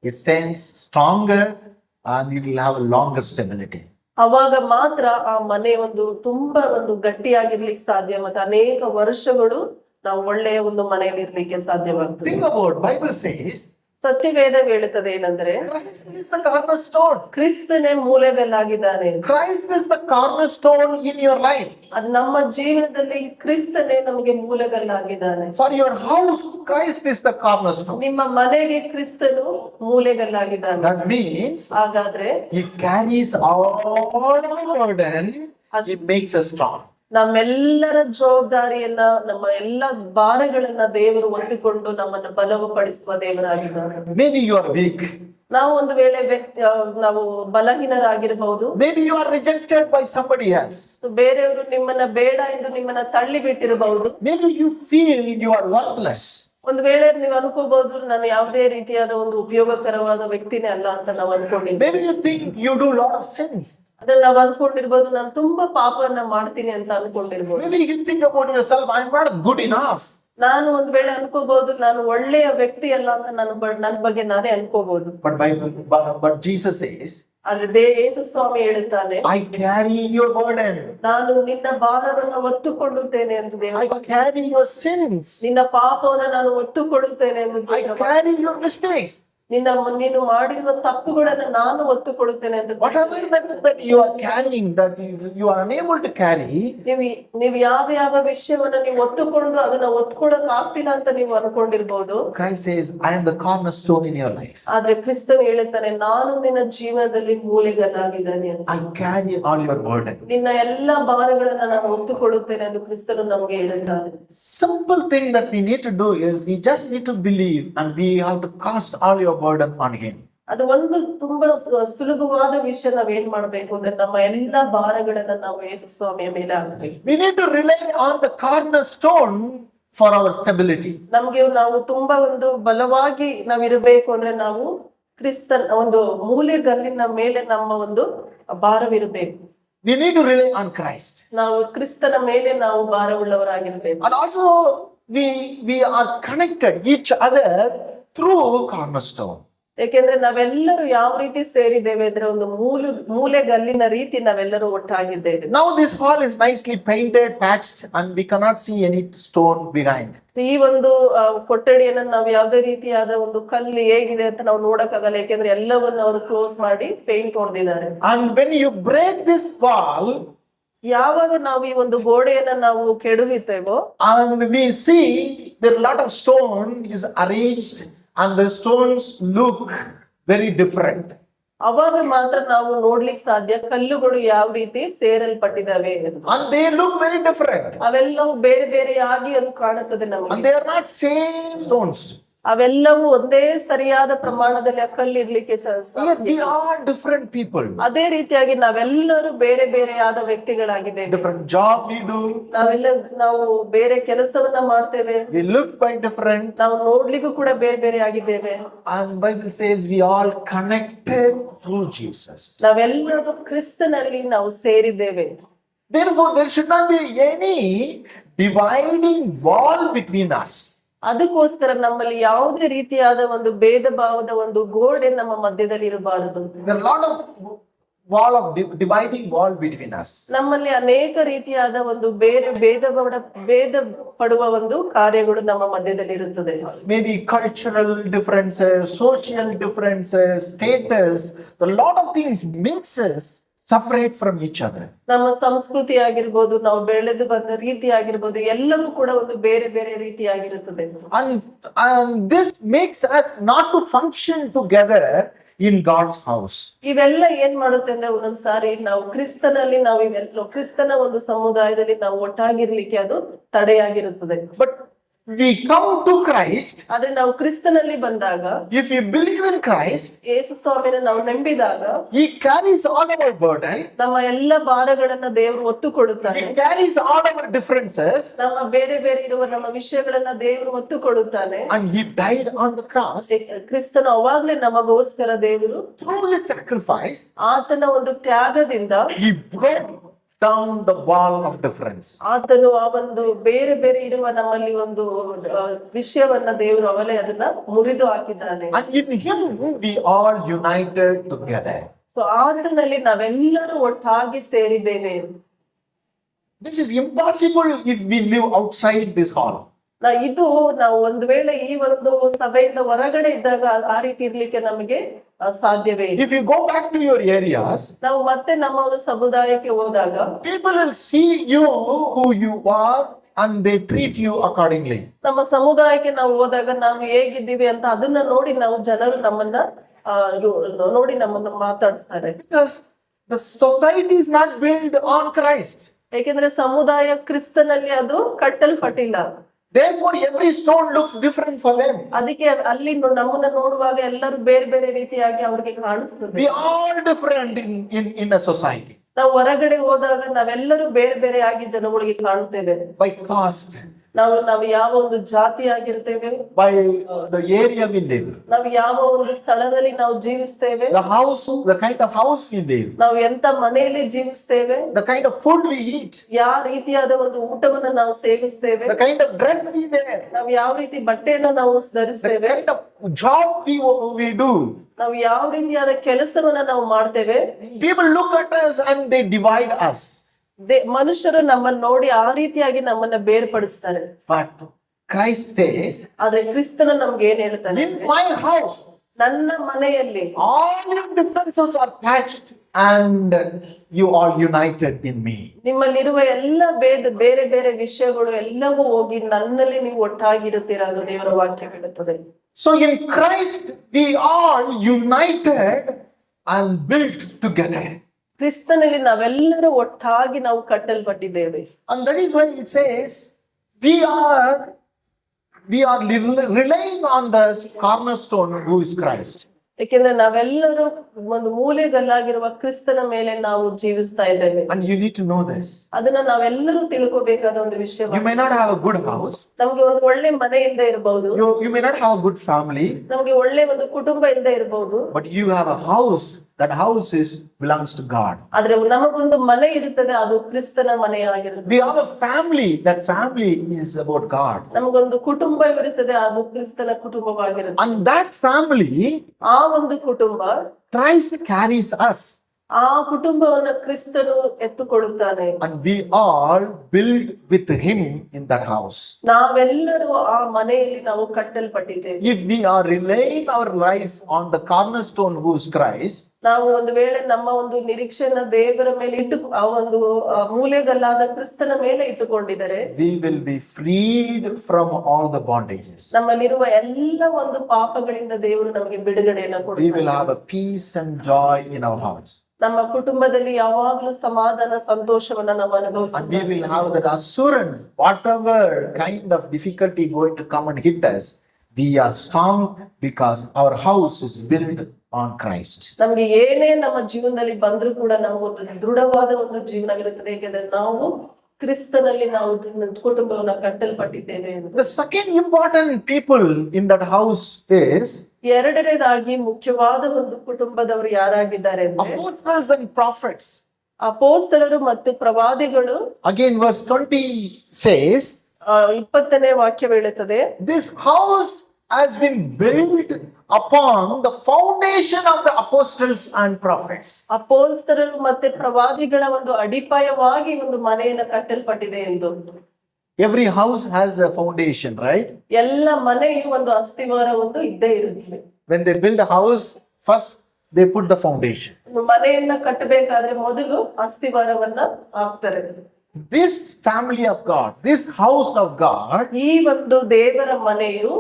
It stands stronger and it will have a longer stability. ಅವಾಗ ಮಾತ್ರ ಆ ಮನೆ ತುಂಬಾ ಗಟ್ಟಿಯಾಗಿರ್ಲಿಕ್ಕೆ ಸಾಧ್ಯ, ಮತ್ತೆ ಅನೇಕ ವರ್ಷಗಳು ನಾವು ಒಳ್ಳೆಯ ಒಂದು ಮನೆಯಲ್ಲಿ ಇರ್ಲಿಕ್ಕೆ ಸಾಧ್ಯವಾಗ್ತದೆ. Think about Bible says ಸತ್ಯವೇದ ಹೇಳುತ್ತದೆ ಏನಂದ್ರೆ, Christ is the cornerstone. ಕ್ರಿಸ್ತನೇ ಮೂಲೆಗಲ್ಲಾಗಿದ್ದಾನೆ. Christ is the cornerstone in your life. ಅದು ನಮ್ಮ ಜೀವನದಲ್ಲಿ ಕ್ರಿಸ್ತನೇ ನಮಗೆ ಮೂಲೆಗಲ್ಲಾಗಿದ್ದಾನೆ. For your house, Christ is the cornerstone. ನಿಮ್ಮ ಮನೆಗೆ ಕ್ರಿಸ್ತನು ಮೂಲೆಗಲ್ಲಾಗಿದ್ದಾನೆ. That means ಹಾಗಾದ್ರೆ He carries all our burden. He makes us strong. ನಮ್ಮೆಲ್ಲರ ಜವಾಬ್ದಾರಿಯನ್ನ, ನಮ್ಮ ಎಲ್ಲ ಭಾರಗಳನ್ನ ದೇವರು ಹೊತ್ತುಕೊಂಡು ನಮ್ಮನ್ನ ಬಲಪಡಿಸುವ ದೇವರಾಗಿದ್ದಾರೆ. Maybe you are weak. ನಾವು ಒಂದು ವೇಳೆ ನಾವು ಬಲಹೀನರಾಗಿರಬಹುದು. Maybe you are rejected by somebody else. ಬೇರೆಯವರು ನಿಮ್ಮನ್ನ ಬೇಡ ಎಂದು ನಿಮ್ಮನ್ನ ತಳ್ಳಿ ಬಿಟ್ಟಿರಬಹುದು. Maybe you feel you are worthless. ಒಂದು ವೇಳೆ ನೀವು ಅನ್ಕೋಬಹುದು, ನಾನು ಯಾವುದೇ ರೀತಿಯಾದ ಒಂದು ಉಪಯೋಗಕರವಾದ ವ್ಯಕ್ತಿನೇ ಅಲ್ಲ ಅಂತ ನಾವು ಅನ್ಕೊಂಡಿದ್ದೀವಿ. Maybe you think you do a lot of sins. ಅದ್ರಲ್ಲಿ ನಾವು ಅನ್ಕೊಂಡಿರ್ಬೋದು, ನಾನು ತುಂಬಾ ಪಾಪವನ್ನ ಮಾಡ್ತೀನಿ ಅಂತ ಅನ್ಕೊಂಡಿರ್ಬೋದು. Maybe you think about yourself, I am not good enough. ನಾನು ಒಂದ್ ವೇಳೆ ಅನ್ಕೋಬಹುದು, ನಾನು ಒಳ್ಳೆಯ ವ್ಯಕ್ತಿ ಅಲ್ಲ ಅಂತ ನನ್ನ ಬಗ್ಗೆ ನಾನೇ ಅನ್ಕೋಬಹುದು. But Jesus says, ಆದ್ರೆ ಯೇಸು ಸ್ವಾಮಿ ಹೇಳುತ್ತಾನೆ, I carry your burden. ನಾನು ನಿನ್ನ ಭಾರವನ್ನು ಹೊತ್ತುಕೊಳ್ಳುತ್ತೇನೆ ಎಂದು ದೇವರು. I carry your sins. ನಿನ್ನ ಪಾಪವನ್ನು ನಾನು ಹೊತ್ತುಕೊಳ್ಳುತ್ತೇನೆ ಎಂದು. I carry your mistakes. ನೀನು ಮಾಡಿರುವ ತಪ್ಪುಗಳನ್ನ ನಾನು ಹೊತ್ತುಕೊಳ್ಳುತ್ತೇನೆ ಎಂದು. Whatever that you are carrying, that you are unable to carry, ನೀವು ಯಾವ ವಿಷಯವನ್ನ ನೀವು ಹೊತ್ತುಕೊಂಡು ಅದನ್ನ ಹೊತ್ಕೊಳಕ್ ಆಗ್ತಿಲ್ಲ ಅಂತ ನೀವು ಅನ್ಕೊಂಡಿರ್ಬೋದು. Christ says, I am the cornerstone in your life. ಆದ್ರೆ ಕ್ರಿಸ್ತನು ಹೇಳುತ್ತಾನೆ, ನಾನು ನಿನ್ನ ಜೀವನದಲ್ಲಿ ಮೂಲೆಗಲ್ಲಾಗಿದ್ದೇನೆ. I carry all your burden. ನಿನ್ನ ಎಲ್ಲಾ ಭಾರಗಳನ್ನ ನಾನು ಹೊತ್ತುಕೊಳ್ಳುತ್ತೇನೆ ಎಂದು ಕ್ರಿಸ್ತನು ನಮಗೆ ಹೇಳುತ್ತಾನೆ. Simple thing that we need to do is we just need to believe and we have to cast all your burden on Him. ಅದು ತುಂಬಾ ಸುಲಭವಾದ ವಿಷಯ. ನಾವೇನ್ ಮಾಡ್ಬೇಕು ಅಂದ್ರೆ ನಮ್ಮ ಎಲ್ಲಾ ಭಾರಗಳನ್ನ ನಾವು ಯೇಸು ಸ್ವಾಮಿಯ ಮೇಲೆ ಹಾಕ್ಬೇಕು. We need to rely on the cornerstone for our stability. ನಾವು ತುಂಬಾ ಬಲವಾಗಿ ನಾವಿರಬೇಕು ಅಂದ್ರೆ ನಾವು ಕ್ರಿಸ್ತನ್ ಮೂಲೆಗಲ್ಲಿನ ಮೇಲೆ ನಮ್ಮ ಭಾರವಿರಬೇಕು. We need to rely on Christ. ನಾವು ಕ್ರಿಸ್ತನ ಮೇಲೆ ನಾವು ಭಾರವುಳ್ಳವರಾಗಿರ್ಬೇಕು. And also we are connected each other through cornerstone. ಯಾಕೆಂದ್ರೆ ನಾವೆಲ್ಲರೂ ಯಾವ ರೀತಿ ಸೇರಿದ್ದೇವೆ ಅಂದ್ರೆ ಒಂದು ಮೂಲೆಗಲ್ಲಿನ ರೀತಿ ನಾವೆಲ್ಲರೂ ಒಟ್ಟಾಗಿದ್ದೇವೆ. Now this hall is nicely painted, patched, and we cannot see any stone behind. ಈ ಕೊಠಡಿಯನ್ನ ನಾವು ಯಾವುದೇ ರೀತಿಯಾದ ಕಲ್ಲು ಹೇಗಿದೆ ಅಂತ ನಾವು ನೋಡಕ್ಕಾಗಲ್ಲ, ಯಾಕೆಂದ್ರೆ ಎಲ್ಲವನ್ನು ಅವರು ಕ್ಲೋಸ್ ಮಾಡಿ ಪೇಂಟ್ ಹೊಡೆದಿದ್ದಾರೆ. And when you break this wall, ಯಾವಾಗ ನಾವು ಈ ಗೋಡೆಯನ್ನ ನಾವು ಕೆಡವಿತೇವೋ, and we see there a lot of stone is arranged and the stones look very different. ಅವಾಗ ಮಾತ್ರ ನಾವು ನೋಡ್ಲಿಕ್ಕೆ ಸಾಧ್ಯ ಕಲ್ಲುಗಳು ಯಾವ ರೀತಿ ಸೇರಲ್ಪಟ್ಟಿದಾವೆ ಎಂದು. And they look very different. ಅವೆಲ್ಲವೂ ಬೇರೆ ಬೇರೆಯಾಗಿ ಅದು ಕಾಣುತ್ತದೆ And ನಮಗೆ. they are not same stones. ಅವೆಲ್ಲವೂ ಒಂದೇ ಸರಿಯಾದ ಪ್ರಮಾಣದಲ್ಲಿ ಆ ಕಲ್ಲು ಇರ್ಲಿಕ್ಕೆ Here we are different people. ಅದೇ ರೀತಿಯಾಗಿ ನಾವೆಲ್ಲರೂ ಬೇರೆ ಬೇರೆಯಾದ ವ್ಯಕ್ತಿಗಳಾಗಿದ್ದೇವೆ. Different job we do. ನಾವು ಬೇರೆ ಕೆಲಸವನ್ನ ಮಾಡ್ತೇವೆ. We look quite different. ನಾವು ನೋಡ್ಲಿಕ್ಕೂ ಕೂಡ ಬೇರೆ ಬೇರೆ ಆಗಿದ್ದೇವೆ. And Bible says we all connected through Jesus. ನಾವೆಲ್ಲರೂ ಕ್ರಿಸ್ತನಲ್ಲಿ ನಾವು ಸೇರಿದ್ದೇವೆ. Therefore, there should not be any dividing wall between us. ಅದಕ್ಕೋಸ್ಕರ ನಮ್ಮಲ್ಲಿ ಯಾವುದೇ ರೀತಿಯಾದ ಒಂದು ಭೇದ ಭಾವದ ಒಂದು ಗೋಡೆ ನಮ್ಮ ಮಧ್ಯದಲ್ಲಿ ಇರಬಾರದು. There are a lot of wall of dividing wall between us. ನಮ್ಮಲ್ಲಿ ಅನೇಕ ರೀತಿಯಾದ ಒಂದು ಭೇದ ಪಡುವ ಒಂದು ಕಾರ್ಯಗಳು ನಮ್ಮ ಮಧ್ಯದಲ್ಲಿ ಇರುತ್ತದೆ. Maybe cultural differences, social differences, status, a lot of things makes us separate from each other. ನಮ್ಮ ಸಂಸ್ಕೃತಿ ಆಗಿರ್ಬೋದು, ನಾವು ಬೆಳೆದು ಬಂದ ರೀತಿ ಆಗಿರ್ಬೋದು, ಎಲ್ಲವೂ ಕೂಡ ಒಂದು ಬೇರೆ ಬೇರೆ ರೀತಿಯಾಗಿರುತ್ತದೆ. And this makes us not to function together in God's house. ಇವೆಲ್ಲ ಏನ್ ಮಾಡುತ್ತೆ ಅಂದ್ರೆ ಒಂದೊಂದ್ಸಾರಿ ನಾವು ಕ್ರಿಸ್ತನಲ್ಲಿ ಕ್ರಿಸ್ತನ ಒಂದು ಸಮುದಾಯದಲ್ಲಿ ನಾವು ಒಟ್ಟಾಗಿರ್ಲಿಕ್ಕೆ ಅದು ತಡೆಯಾಗಿರುತ್ತದೆ. But we come to Christ. ಆದ್ರೆ ನಾವು ಕ್ರಿಸ್ತನಲ್ಲಿ ಬಂದಾಗ, If we believe in Christ, ಯೇಸು ಸ್ವಾಮಿನ ನಾವು ನಂಬಿದಾಗ, He carries all our burden. ನಮ್ಮ ಎಲ್ಲ ಭಾರಗಳನ್ನ ದೇವರು ಒತ್ತು ಕೊಡುತ್ತಾನೆ. He carries all our differences. ನಮ್ಮ ಬೇರೆ ಬೇರೆ ಇರುವ ನಮ್ಮ ವಿಷಯಗಳನ್ನ ದೇವರು ಒತ್ತು ಕೊಡುತ್ತಾನೆ. And He died on the cross. ಕ್ರಿಸ್ತನು ಅವಾಗ್ಲೇ ನಮಗೋಸ್ಕರ ದೇವರು Through His sacrifice, ಆತನ ಒಂದು ತ್ಯಾಗದಿಂದ He broke down the wall of difference. ಆತನು ಆ ಒಂದು ಬೇರೆ ಬೇರೆ ಇರುವ ನಮ್ಮಲ್ಲಿ ಒಂದು ವಿಷಯವನ್ನ ದೇವರು ಅದನ್ನ ಮುರಿದು ಹಾಕಿದ್ದಾನೆ. And in Him we all united together. So ಆತನಲ್ಲಿ ನಾವೆಲ್ಲರೂ ಒಟ್ಟಾಗಿ ಸೇರಿದ್ದೇವೆ. This is impossible if we live outside this hall. ನಾವು ಒಂದು ವೇಳೆ ಈ ಒಂದು ಸಭೆಯಿಂದ ಹೊರಗಡೆ ಇದ್ದಾಗ ಆ ರೀತಿ ಇರ್ಲಿಕ್ಕೆ ನಮಗೆ ಸಾಧ್ಯವೇ ಇಲ್ಲ. If you go back to your areas, ನಾವು ಮತ್ತೆ ನಮ್ಮ ಒಂದು ಸಮುದಾಯಕ್ಕೆ ಹೋದಾಗ people will see you who you are and they treat you accordingly. ನಮ್ಮ ಸಮುದಾಯಕ್ಕೆ ನಾವು ಹೋದಾಗ ನಾವು ಹೇಗಿದ್ದೀವಿ ಅಂತ ಅದನ್ನ ನೋಡಿ ಜನರು ನಮ್ಮನ್ನ ಮಾತಾಡಿಸ್ತಾರೆ. Because the society is not built on Christ. ಯಾಕೆಂದ್ರೆ ಸಮುದಾಯ ಕ್ರಿಸ್ತನಲ್ಲಿ ಅದು ಕಟ್ಟಲ್ಪಟ್ಟಿಲ್ಲ. Therefore, every stone looks different for them. ಅದಕ್ಕೆ ಅಲ್ಲಿ ನಮ್ಮನ್ನ ನೋಡುವಾಗ ಎಲ್ಲರೂ ಬೇರೆ ಬೇರೆ ರೀತಿಯಾಗಿ ಅವ್ರಿಗೆ ಕಾಣಿಸ್ತದೆ. We are all different in a society. ನಾವು ಹೊರಗಡೆ ಹೋದಾಗ ನಾವೆಲ್ಲರೂ ಬೇರೆ ಬೇರೆ ಆಗಿ ಜನಗಳಿಗೆ ಕಾಣುತ್ತೇವೆ. By caste, ನಾವು ಯಾವ ಒಂದು ಜಾತಿ ಆಗಿರ್ತೇವೆ, by the area we live, ನಾವು ಯಾವ ಒಂದು ಸ್ಥಳದಲ್ಲಿ ನಾವು ಜೀವಿಸ್ತೇವೆ, the kind of house we live, ನಾವು ಎಂತ ಮನೆಯಲ್ಲಿ ಜೀವಿಸ್ತೇವೆ, the kind of food we eat, ಯಾವ ರೀತಿಯಾದ ಒಂದು ಊಟವನ್ನ ನಾವು ಸೇವಿಸ್ತೇವೆ, the kind of dress we wear, ನಾವು ಯಾವ ರೀತಿ ಬಟ್ಟೆಯನ್ನ ನಾವು the ಧರಿಸ್ತೇವೆ, kind of job we do. ನಾವು ಯಾವ ರೀತಿಯಾದ ಕೆಲಸವನ್ನ ನಾವು ಮಾಡ್ತೇವೆ. People look at us and they divide us. ಮನುಷ್ಯರು ನಮ್ಮನ್ನ ನೋಡಿ ಆ ರೀತಿಯಾಗಿ ನಮ್ಮನ್ನ ಬೇರ್ಪಡಿಸ್ತಾರೆ. But Christ says, ಆದ್ರೆ ಕ್ರಿಸ್ತನ ನಮ್ಗೆ ಏನ್ ಹೇಳ್ತಾನೆ, in my house, ನನ್ನ ಮನೆಯಲ್ಲಿ all your differences are patched and you are united in me. ನಿಮ್ಮಲ್ಲಿರುವ ಎಲ್ಲ ಬೇರೆ ಬೇರೆ ವಿಷಯಗಳು ಎಲ್ಲವೂ ಹೋಗಿ ನನ್ನಲ್ಲಿ ನೀವು ಒಟ್ಟಾಗಿರುತ್ತೀರಾ ಅದು ದೇವರ ವಾಕ್ಯ ಹೇಳುತ್ತದೆ. So in Christ we are united and built together. ಕ್ರಿಸ್ತನಲ್ಲಿ ನಾವೆಲ್ಲರೂ ಒಟ್ಟಾಗಿ ನಾವು ಕಟ್ಟಲ್ಪಟ್ಟಿದ್ದೇವೆ. And that is why it says we are relying on the cornerstone who is Christ. ಯಾಕೆಂದ್ರೆ ನಾವೆಲ್ಲರೂ ಒಂದು ಮೂಲೆಗಲ್ಲಾಗಿರುವ ಕ್ರಿಸ್ತನ ಮೇಲೆ ನಾವು ಜೀವಿಸ್ತಾ ಇದ್ದೇವೆ. And you need to know this. ಅದನ್ನ ನಾವೆಲ್ಲರೂ ತಿಳ್ಕೋಬೇಕಾದ ಒಂದು ವಿಷಯ. You may not have a good house. ನಮ್ಗೆ ಒಂದು ಒಳ್ಳೆ ಮನೆ ಇಲ್ಲದೆ ಇರಬಹುದು. You may not have a good family. ನಮ್ಗೆ ಒಳ್ಳೆ ಒಂದು ಕುಟುಂಬ ಇಲ್ಲದೆ ಇರಬಹುದು. But you have a house. That house belongs to God. ಆದ್ರೆ ನಮಗೊಂದು ಮನೆ ಇರುತ್ತದೆ, ಅದು ಕ್ರಿಸ್ತನ ಮನೆ ಆಗಿರುತ್ತದೆ. We have a family. That family is about God. ನಮಗೊಂದು ಕುಟುಂಬ ಇರುತ್ತದೆ, ಅದು ಕ್ರಿಸ್ತನ ಕುಟುಂಬವಾಗಿರುತ್ತದೆ. And that family, ಆ ಒಂದು ಕುಟುಂಬ, Christ carries us. ಆ ಕುಟುಂಬವನ್ನು ಕ್ರಿಸ್ತನು ಎತ್ತುಕೊಳ್ಳುತ್ತಾನೆ. And we all build with him in that house. ನಾವೆಲ್ಲರೂ ಆ ಮನೆಯಲ್ಲಿ ನಾವು ಕಟ್ಟಲ್ಪಟ್ಟಿದ್ದೇವೆ. If we are relying our life on the cornerstone who is Christ, ನಾವು ಒಂದು ವೇಳೆ ನಮ್ಮ ಒಂದು ನಿರೀಕ್ಷೆನ ದೇವರ ಮೇಲೆ ಇಟ್ಟು ಆ ಒಂದು ಮೂಲೆಗಲ್ಲಾದ ಕ್ರಿಸ್ತನ ಮೇಲೆ ಇಟ್ಟುಕೊಂಡಿದರೆ we will be freed from all the bondages. ನಮ್ಮಲ್ಲಿರುವ ಎಲ್ಲ ಒಂದು ಪಾಪಗಳಿಂದ ದೇವರು ನಮಗೆ ಬಿಡುಗಡೆಯನ್ನು We ಕೊಡುತ್ತಾರೆ. will have a peace and joy in our hearts. ನಮ್ಮ ಕುಟುಂಬದಲ್ಲಿ ಯಾವಾಗಲೂ ಸಮಾಧಾನ ಸಂತೋಷವನ್ನ ನಾವು And we ಅನುಭವಿಸುತ್ತೇವೆ. will have that assurance, whatever kind of difficulty going to come and hit us, we are strong because our house is built on Christ. ನಮ್ಗೆ ಏನೇ ನಮ್ಮ ಜೀವನದಲ್ಲಿ ಬಂದ್ರೂ ಕೂಡ ನಮ್ಗೆ ಒಂದು ದೃಢವಾದ ಒಂದು ಜೀವನವಿರುತ್ತದೆ, ಏಕೆಂದ್ರೆ ನಾವು ಕ್ರಿಸ್ತನಲ್ಲಿ ನಾವು ಕುಟುಂಬವನ್ನ ಕಟ್ಟಲ್ಪಟ್ಟಿದ್ದೇವೆ ಎಂದು. The second important people in that house is ಎರಡನೇದಾಗಿ ಮುಖ್ಯವಾದ ಒಂದು ಕುಟುಂಬದವರು ಯಾರಾಗಿದ್ದಾರೆ ಅಂದ್ರೆ apostles and prophets. ಅಪೊಸ್ತಲರು ಮತ್ತು ಪ್ರವಾದಿಗಳು. Again, verse 20 says, 20ನೇ ವಾಕ್ಯ ಹೇಳುತ್ತದೆ, this house has been built upon the foundation of the apostles and prophets. ಅಪೊಸ್ತಲರು ಮತ್ತೆ ಪ್ರವಾದಿಗಳ ಒಂದು ಅಡಿಪಾಯವಾಗಿ ಒಂದು ಮನೆಯನ್ನ ಕಟ್ಟಲ್ಪಟ್ಟಿದೆ ಎಂದು. Every house has a foundation, right? ಎಲ್ಲ ಮನೆಯು ಒಂದು ಅಸ್ತಿವಾರ ಒಂದು ಇದ್ದೇ ಇರುತ್ತದೆ. When they build a house, first they put the foundation. ಒಂದು ಮನೆಯನ್ನ ಕಟ್ಟಬೇಕಾದ್ರೆ ಮೊದಲು ಅಸ್ತಿವಾರವನ್ನ ಹಾಕ್ತಾರೆ. This family of God, this house of God ಈ ಒಂದು ದೇವರ ಮನೆಯು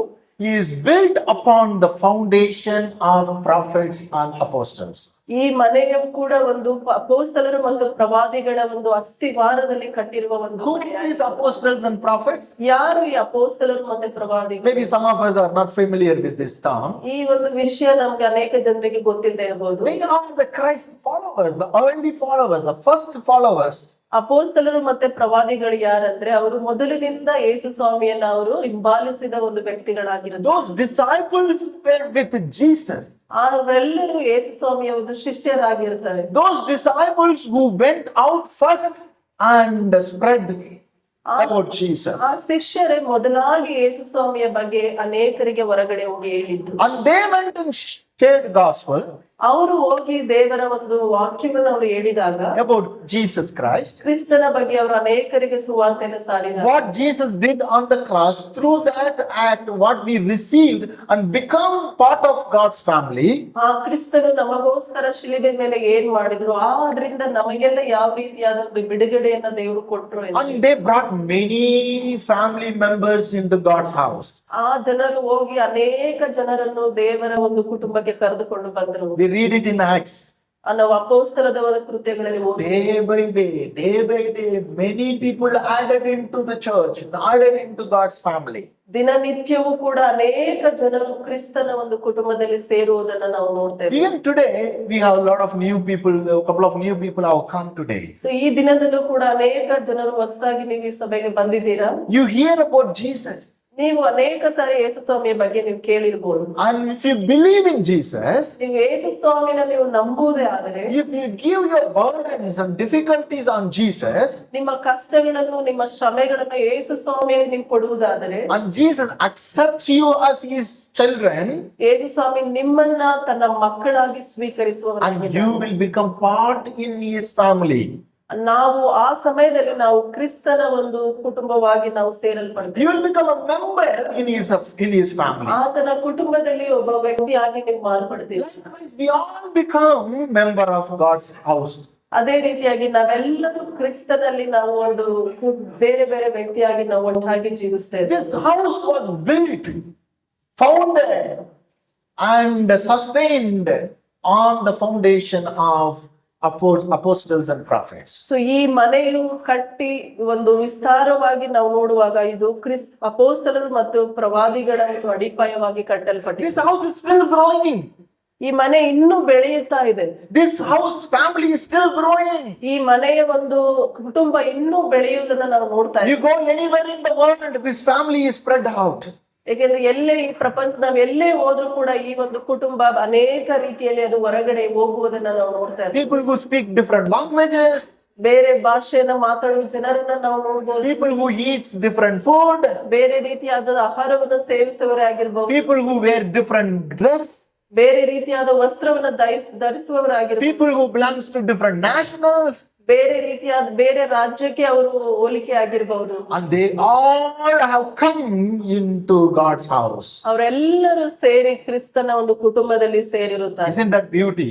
is built upon the foundation of prophets and apostles. ಈ ಮನೆಯು ಕೂಡ ಒಂದು ಅಪೊಸ್ತಲರು ಮತ್ತು ಪ್ರವಾದಿಗಳ ಒಂದು ಅಸ್ತಿವಾರದಲ್ಲಿ ಕಟ್ಟಿರುವ ಒಂದು Who are these apostles and prophets? ಯಾರು ಈ ಅಪೊಸ್ತಲರು ಮತ್ತೆ ಪ್ರವಾದಿಗಳು? Maybe some of us are not familiar with this term. ಈ ಒಂದು ವಿಷಯ ನಮ್ಗೆ ಅನೇಕ ಜನರಿಗೆ ಗೊತ್ತಿಲ್ಲದೆ ಇರಬಹುದು. They are the Christ followers, the early followers, the first followers. ಅಪೊಸ್ತಲರು ಮತ್ತೆ ಪ್ರವಾದಿಗಳು ಯಾರಂದ್ರೆ ಅವರು ಮೊದಲಿನಿಂದ ಯೇಸು ಸ್ವಾಮಿಯನ್ನ ಅವರು ಹಿಂಬಾಲಿಸಿದ ಒಂದು ವ್ಯಕ್ತಿಗಳಾಗಿರುತ್ತಾರೆ. Those disciples were with Jesus. ಅವರೆಲ್ಲರೂ ಯೇಸು ಸ್ವಾಮಿಯ ಒಂದು ಶಿಷ್ಯರಾಗಿರ್ತಾರೆ. Those disciples who went out first and spread about Jesus. ಆ ಶಿಷ್ಯರೇ ಮೊದಲಾಗಿ ಯೇಸು ಸ್ವಾಮಿಯ ಬಗ್ಗೆ ಅನೇಕರಿಗೆ ಹೊರಗಡೆ ಹೋಗಿ ಹೇಳಿದ್ರು. And they went and shared gospel ಅವರು ಹೋಗಿ ದೇವರ ಒಂದು ವಾಕ್ಯವನ್ನು ಅವರು ಹೇಳಿದಾಗ about Jesus Christ. ಕ್ರಿಸ್ತನ ಬಗ್ಗೆ ಅವರು ಅನೇಕರಿಗೆ ಸುವಾರ್ತೆಯನ್ನು ಸಾರಿದರು. What Jesus did on the cross, through that act, what we received and become part of God's family. ಆ ಕ್ರಿಸ್ತನು ನಮಗೋಸ್ಕರ ಶಿಲುಬೆ ಮೇಲೆ ಏನ್ ಮಾಡಿದ್ರು, ಆದ್ರಿಂದ ನಮಗೆಲ್ಲ ಯಾವ ರೀತಿಯಾದ ಒಂದು ಬಿಡುಗಡೆಯನ್ನ ದೇವರು ಕೊಟ್ರು ಎಂದು. And they brought many family members into God's house. ಆ ಜನರು ಹೋಗಿ ಅನೇಕ ಜನರನ್ನು ದೇವರ ಒಂದು ಕುಟುಂಬಕ್ಕೆ ಕರೆದುಕೊಂಡು ಬಂದರು. We read it in Acts. ನಾವು ಅಪೊಸ್ತಲರ ಕೃತ್ಯಗಳಲ್ಲಿ ಓದಿ Day by day, many people added into the church, added into God's family. ದಿನನಿತ್ಯವೂ ಕೂಡ ಅನೇಕ ಜನರು ಕ್ರಿಸ್ತನ ಒಂದು ಕುಟುಂಬದಲ್ಲಿ ಸೇರುವುದನ್ನ ನಾವು ನೋಡ್ತೇವೆ. Even today, we have a lot of new people, a couple of new people have come today. So ಈ ದಿನದಲ್ಲೂ ಕೂಡ ಅನೇಕ ಜನರು ಹೊಸದಾಗಿ ನೀವು ಈ ಸಭೆಗೆ ಬಂದಿದ್ದೀರಾ. You hear about Jesus. ನೀವು ಅನೇಕ ಸಾರಿ ಯೇಸು ಸ್ವಾಮಿಯ ಬಗ್ಗೆ ನೀವು ಕೇಳಿರ್ಬೋದು. And if you believe in Jesus, ನೀವು ಯೇಸು ಸ್ವಾಮಿನ ನೀವು ನಂಬುವುದೇ ಆದರೆ, if you give your burdens and difficulties on Jesus, ನಿಮ್ಮ ಕಷ್ಟಗಳನ್ನು ನಿಮ್ಮ ಶ್ರಮೆಗಳನ್ನು ಯೇಸು ಸ್ವಾಮಿಯಲ್ಲಿ ನೀವು ಕೊಡುವುದಾದರೆ, and Jesus accepts you as his children, ಯೇಸು ಸ್ವಾಮಿ ನಿಮ್ಮನ್ನ ತನ್ನ ಮಕ್ಕಳಾಗಿ and ಸ್ವೀಕರಿಸುವವನಾಗಿದ್ದಾನೆ. you will become part in his family. ನಾವು ಆ ಸಮಯದಲ್ಲಿ ನಾವು ಕ್ರಿಸ್ತನ ಒಂದು ಕುಟುಂಬವಾಗಿ ನಾವು ಸೇರಲ್ಪಡ್ತೇವೆ. You will become a member in his family. ಆತನ ಕುಟುಂಬದಲ್ಲಿ ಒಬ್ಬ ವ್ಯಕ್ತಿಯಾಗಿ ನೀವು ಮಾರ್ಪಡ್ತೀವಿ. Likewise, we all become member of God's house. ಅದೇ ರೀತಿಯಾಗಿ ನಾವೆಲ್ಲರೂ ಕ್ರಿಸ್ತನಲ್ಲಿ ನಾವು ಒಂದು ಬೇರೆ ಬೇರೆ ವ್ಯಕ್ತಿಯಾಗಿ ನಾವು ಒಟ್ಟಾಗಿ ಜೀವಿಸ್ತೇವೆ. This house was built, founded, and sustained on the foundation of apostles and prophets. So ಈ ಮನೆಯು ಕಟ್ಟಿ ಒಂದು ವಿಸ್ತಾರವಾಗಿ ನಾವು ನೋಡುವಾಗ ಇದು ಅಪೊಸ್ತಲರು ಮತ್ತು ಪ್ರವಾದಿಗಳ ಒಂದು ಅಡಿಪಾಯವಾಗಿ ಕಟ್ಟಲ್ಪಟ್ಟಿದೆ. This house is still growing. ಈ ಮನೆ ಇನ್ನೂ ಬೆಳೆಯುತ್ತಾ ಇದೆ. This house family is still growing. ಈ ಮನೆಯ ಒಂದು ಕುಟುಂಬ ಇನ್ನೂ ಬೆಳೆಯುವುದನ್ನ ನಾವು ನೋಡ್ತಾ You ಇದ್ದೀವಿ. go anywhere in the world, this family is spread out. ಯಾಕೆಂದ್ರೆ ಎಲ್ಲೇ ಈ ಪ್ರಪಂಚ ನಾವ್ ಎಲ್ಲೇ ಹೋದ್ರೂ ಕೂಡ ಈ ಒಂದು ಕುಟುಂಬ ಅನೇಕ ರೀತಿಯಲ್ಲಿ ಅದು ಹೊರಗಡೆ ಹೋಗುವುದನ್ನ ನಾವು ನೋಡ್ತಾ ಇದ್ದೀವಿ. People who speak different languages, ಬೇರೆ ಭಾಷೆಯನ್ನ ಮಾತಾಡುವ ಜನರನ್ನ ನಾವು ನೋಡ್ಬೋದು. people who eats different food, ಬೇರೆ ರೀತಿಯಾದ ಆಹಾರವನ್ನು ಸೇವಿಸುವವರೇ ಆಗಿರ್ಬೋದು. people who wear different dress, ಬೇರೆ ರೀತಿಯಾದ ವಸ್ತ್ರವನ್ನ ಧರಿಸುವವರಾಗಿರ್ಬೋದು. people who belongs to different nationals, ಬೇರೆ ರೀತಿಯಾದ ಬೇರೆ ರಾಜ್ಯಕ್ಕೆ ಅವರು ಹೋಲಿಕೆ ಆಗಿರಬಹುದು. and they all have come into God's house. ಅವರೆಲ್ಲರೂ ಸೇರಿ ಕ್ರಿಸ್ತನ ಒಂದು ಕುಟುಂಬದಲ್ಲಿ ಸೇರಿರುತ್ತಾರೆ. Isn't that beauty?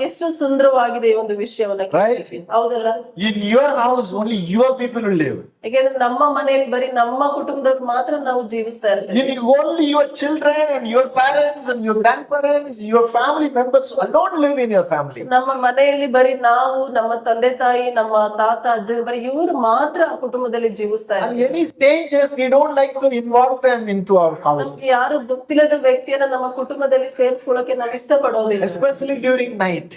ಎಷ್ಟು ಸುಂದರವಾಗಿದೆ ಈ ಒಂದು ವಿಷಯವನ್ನ Right. ಕೇಳಿ. ಹೌದಲ್ಲ? In your house, only your people will live. ಯಾಕೆಂದ್ರೆ ನಮ್ಮ ಮನೆಯಲ್ಲಿ ಬರೀ ನಮ್ಮ ಕುಟುಂಬದವ್ರು ಮಾತ್ರ ನಾವು ಜೀವಿಸ್ತಾ ಇರ್ತೇವೆ. In only your children and your parents and your grandparents, your family members alone live in your family. ನಮ್ಮ ಮನೆಯಲ್ಲಿ ಬರೀ ನಾವು, ನಮ್ಮ ತಂದೆ ತಾಯಿ, ನಮ್ಮ ತಾತ ಅಜ್ಜ, ಬರೀ ಇವರು ಮಾತ್ರ ಆ ಕುಟುಂಬದಲ್ಲಿ ಜೀವಿಸ್ತಾ And ಇರ್ತಾರೆ. any strangers, we don't like to involve them into our house, ನಮ್ಗೆ ಯಾರು ಗೊತ್ತಿಲ್ಲದ ವ್ಯಕ್ತಿಯನ್ನ ನಮ್ಮ ಕುಟುಂಬದಲ್ಲಿ ಸೇರಿಸ್ಕೊಳ್ಳೋಕೆ ನಾವು ಇಷ್ಟಪಡೋದಿಲ್ಲ. especially during night.